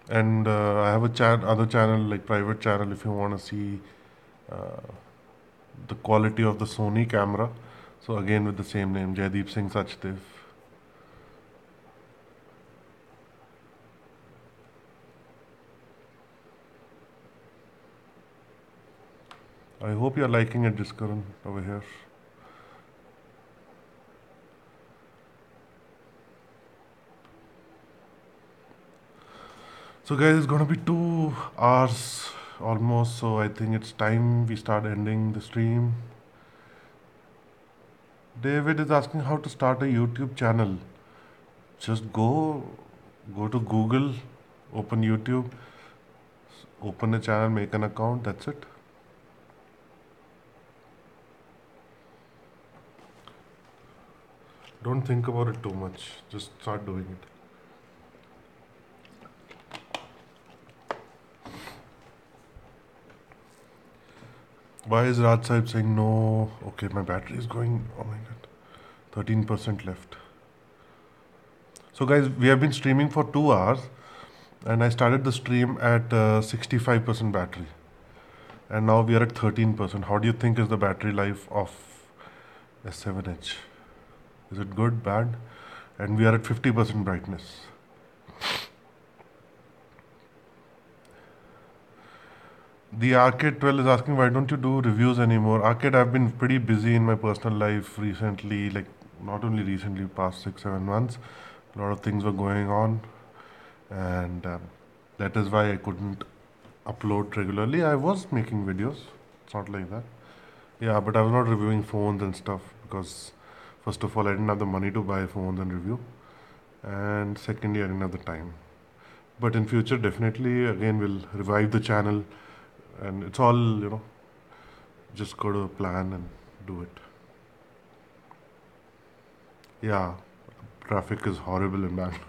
and I have a other channel, like private channel, if you want to see the quality of the Sony camera. So again with the same name, Jaideep Singh Sachdev. I hope you're liking it, Jiskaran, over here. So guys, it's gonna be 2 hours almost, so I think it's time we start ending the stream. David is asking how to start a YouTube channel. Just go to Google, open YouTube, open a channel, make an account, that's it. Don't think about it too much. Just start doing it. Why is Raj Sahib saying no? Okay, my battery is going. Oh my god. 13% left. So, guys, we have been streaming for 2 hours, and I started the stream at 65% battery, and now we are at 13%. How do you think is the battery life of S7H? Is it good, bad? And we are at 50% brightness. The Arcade 12 is asking, why don't you do reviews anymore? Arcade, I've been pretty busy in my personal life recently, like not only recently, past 6-7 months. A lot of things were going on, and that is why I couldn't upload regularly. I was making videos, it's not like that. Yeah, but I was not reviewing phones and stuff because, first of all, I didn't have the money to buy phones and review, and secondly, I didn't have the time. But in future, definitely, again, we'll revive the channel, and it's all, just go to a plan and do it. Yeah, traffic is horrible in Bangalore.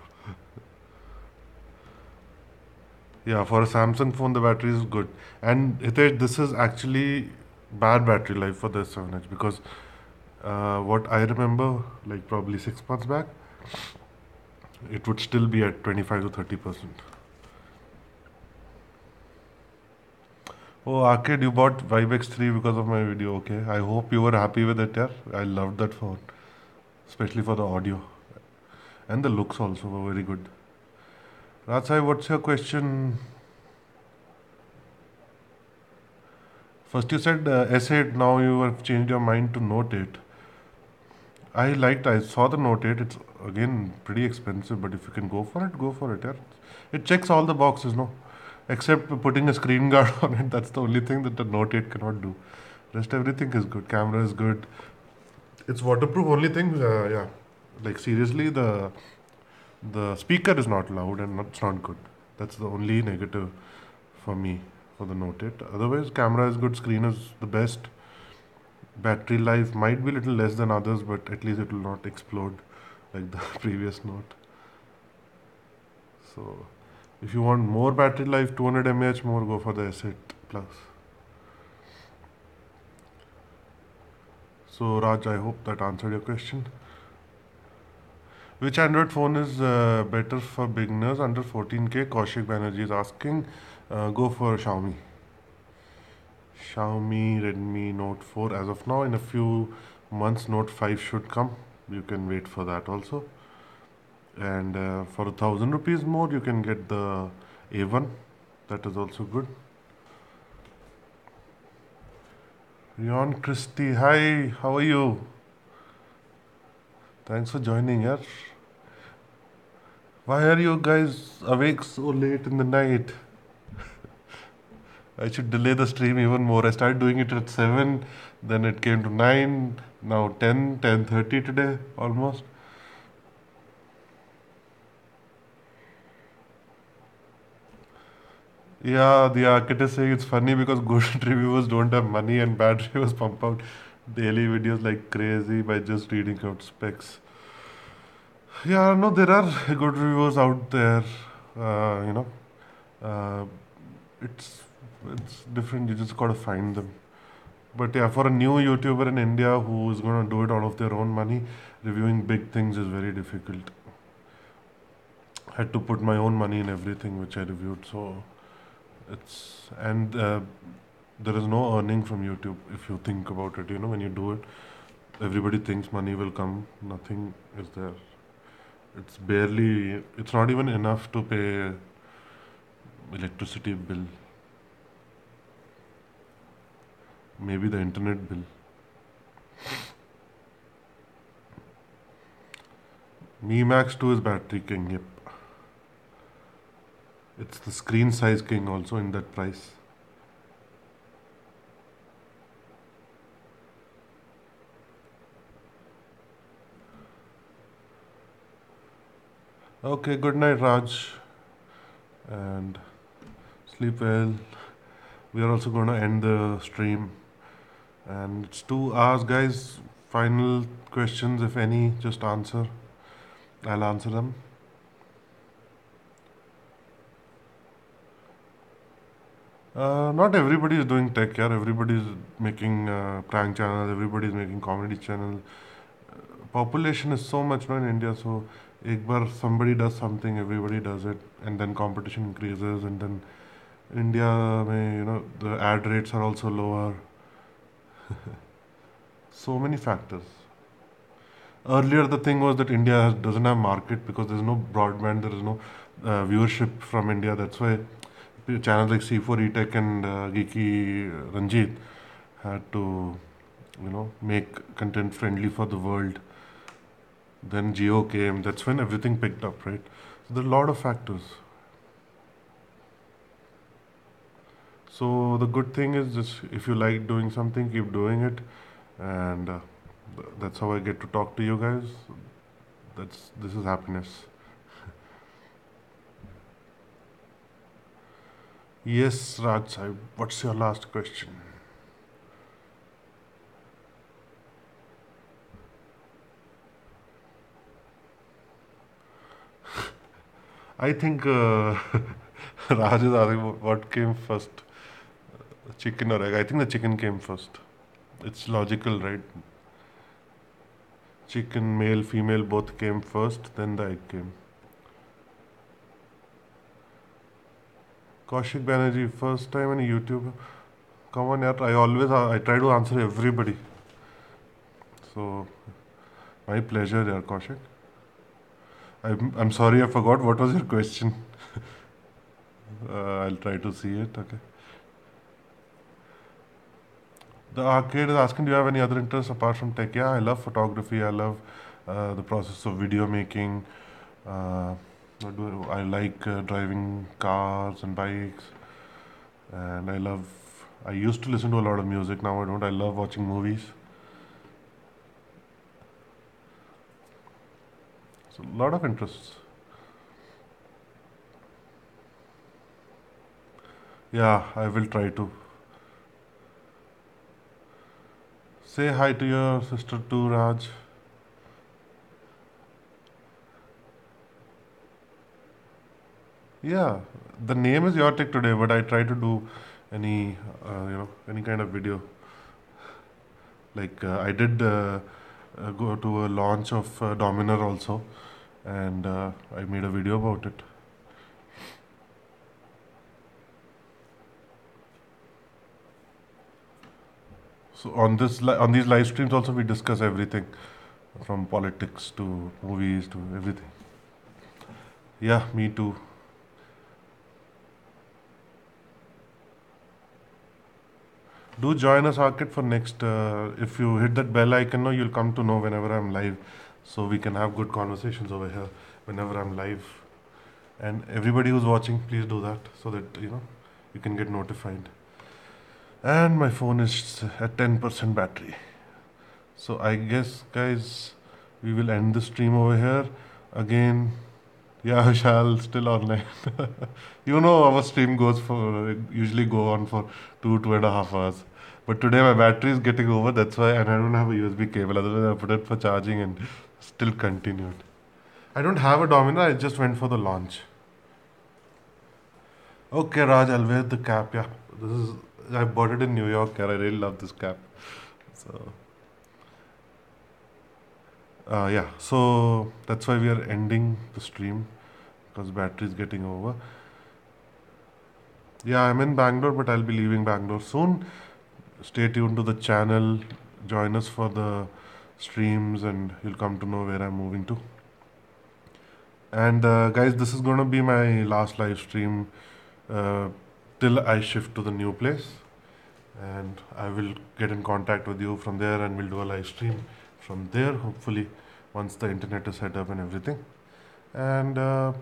Yeah, for a Samsung phone, the battery is good. And Hitesh, this is actually bad battery life for the 7H because what I remember, like probably 6 months back, it would still be at 25 to 30%. Oh, Arcade, you bought Vibe X3 because of my video. Okay, I hope you were happy with it, yeah. I loved that phone, especially for the audio. And the looks also were very good. Rajai, what's your question? First, you said S8, now you have changed your mind to Note 8. I saw the Note 8. It's again pretty expensive, but if you can go for it, go for it. Yeah. It checks all the boxes, no? Except putting a screen guard on it. That's the only thing that the Note 8 cannot do. Rest everything is good. Camera is good. It's waterproof. Only thing, yeah. Like seriously, the speaker is not loud and it's not good. That's the only negative for me for the Note 8. Otherwise, camera is good. Screen is the best. Battery life might be a little less than others, but at least it will not explode like the previous Note. So, if you want more battery life, 200 mAh more, go for the S8 Plus. So, Raj, I hope that answered your question. Which Android phone is better for beginners under 14K? Kaushik Banerjee is asking. Go for Xiaomi. Xiaomi Redmi Note 4 as of now. In a few months, Note 5 should come. You can wait for that also. And for 1,000 rupees more, you can get the A1. That is also good. Rion Christie, hi, how are you? Thanks for joining, yeah. Why are you guys awake so late in the night? I should delay the stream even more. I started doing it at 7, then it came to 9, now 10, 10:30 today almost. Yeah, the architect is saying it's funny because good reviewers don't have money and bad reviewers pump out daily videos like crazy by just reading out specs. Yeah, no, there are good reviewers out there. Uh, you know, uh, it's it's different. You just gotta find them. But yeah, for a new YouTuber in India who is gonna do it out of their own money, reviewing big things is very difficult. I had to put my own money in everything which I reviewed, so it's and there is no earning from YouTube if you think about it. When you do it, everybody thinks money will come. Nothing is there. It's barely. It's not even enough to pay electricity bill. Maybe the internet bill. Mi Max 2 is battery king. Yep, it's the screen size king also in that price. Okay, good night, Raj, and sleep well. We are also going to end the stream, and it's 2 hours, guys. Final questions, if any, just answer. I'll answer them. Not everybody is doing tech, yeah. Everybody is making prank channels. Everybody is making comedy channels. Population is so much now in India, so एक बार somebody does something, everybody does it, and then competition increases, and then India, mein, the ad rates are also lower. So many factors. Earlier, the thing was that India doesn't have market because there's no broadband, there is no viewership from India. That's why channels like C4 eTech and Geeky Ranjit had to, make content friendly for the world. Then Geo came. That's when everything picked up, right? So there are a lot of factors. So the good thing is just if you like doing something, keep doing it, and that's how I get to talk to you guys. This is happiness. Yes, Raj Sahib. What's your last question? I think Raj is asking what came first, chicken or egg. I think the chicken came first. It's logical, right? Chicken, male, female, both came first, then the egg came. Kaushik Banerjee, first time on YouTube. Come on, yaar. I try to answer everybody. So my pleasure, yaar, Kaushik. I'm sorry, I forgot. What was your question? I'll try to see it. Okay. The arcade is asking, do you have any other interests apart from tech? Yeah, I love photography. I love the process of video making. Uh, I like driving cars and bikes, and I love. I used to listen to a lot of music. Now I don't. I love watching movies. So a lot of interests. Yeah, I will try to say hi to your sister too, Raj. Yeah, the name is your tech today, but I try to do any kind of video. Like I did go to a launch of Dominer also, and I made a video about it. So on these live streams also we discuss everything from politics to movies to everything. Yeah, me too. Do join us, Arcade, for next. If you hit that bell icon, you'll come to know whenever I'm live, so we can have good conversations over here whenever I'm live. And everybody who's watching, please do that so that you can get notified. And my phone is at 10% battery. So I guess, guys, we will end the stream over here. Again, Yeah, Vishal, still online. You know, our stream goes for usually go on for 2.5 hours. But today my battery is getting over, that's why, and I don't have a USB cable. Otherwise, I put it for charging and still continued. I don't have a Domino, I just went for the launch. Okay, Raj, I'll wear the cap. Yeah, this is I bought it in New York. Yeah, I really love this cap. So, yeah, so that's why we are ending the stream because battery is getting over. Yeah, I'm in Bangalore, but I'll be leaving Bangalore soon. Stay tuned to the channel. Join us for the streams, and you'll come to know where I'm moving to. And guys, this is gonna be my last live stream uh, till I shift to the new place. And I will get in contact with you from there, and we'll do a live stream from there. Hopefully, once the internet is set up and everything. And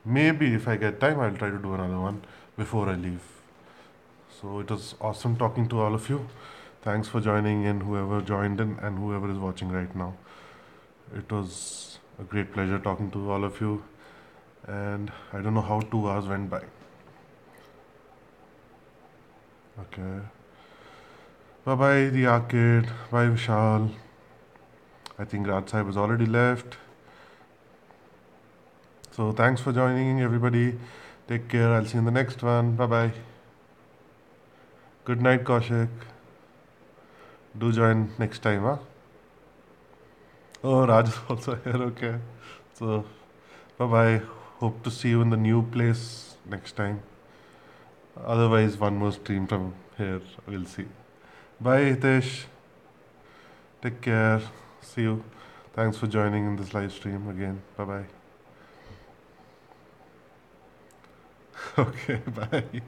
maybe if I get time, I'll try to do another one before I leave. So it was awesome talking to all of you. Thanks for joining in, whoever joined in and whoever is watching right now. It was a great pleasure talking to all of you. And I don't know how 2 hours went by. Okay. Bye bye, the arcade. Bye, Vishal. I think Raj Sahib has already left. So thanks for joining, everybody. Take care. I'll see you in the next one. Bye bye. Good night, Kaushik. Do join next time, huh? Oh, Raj is also here. Okay. So, bye bye. Hope to see you in the new place next time. Otherwise, one more stream from here. We'll see. Bye, Hitesh. Take care. See you. Thanks for joining in this live stream again. Bye bye. Okay, bye.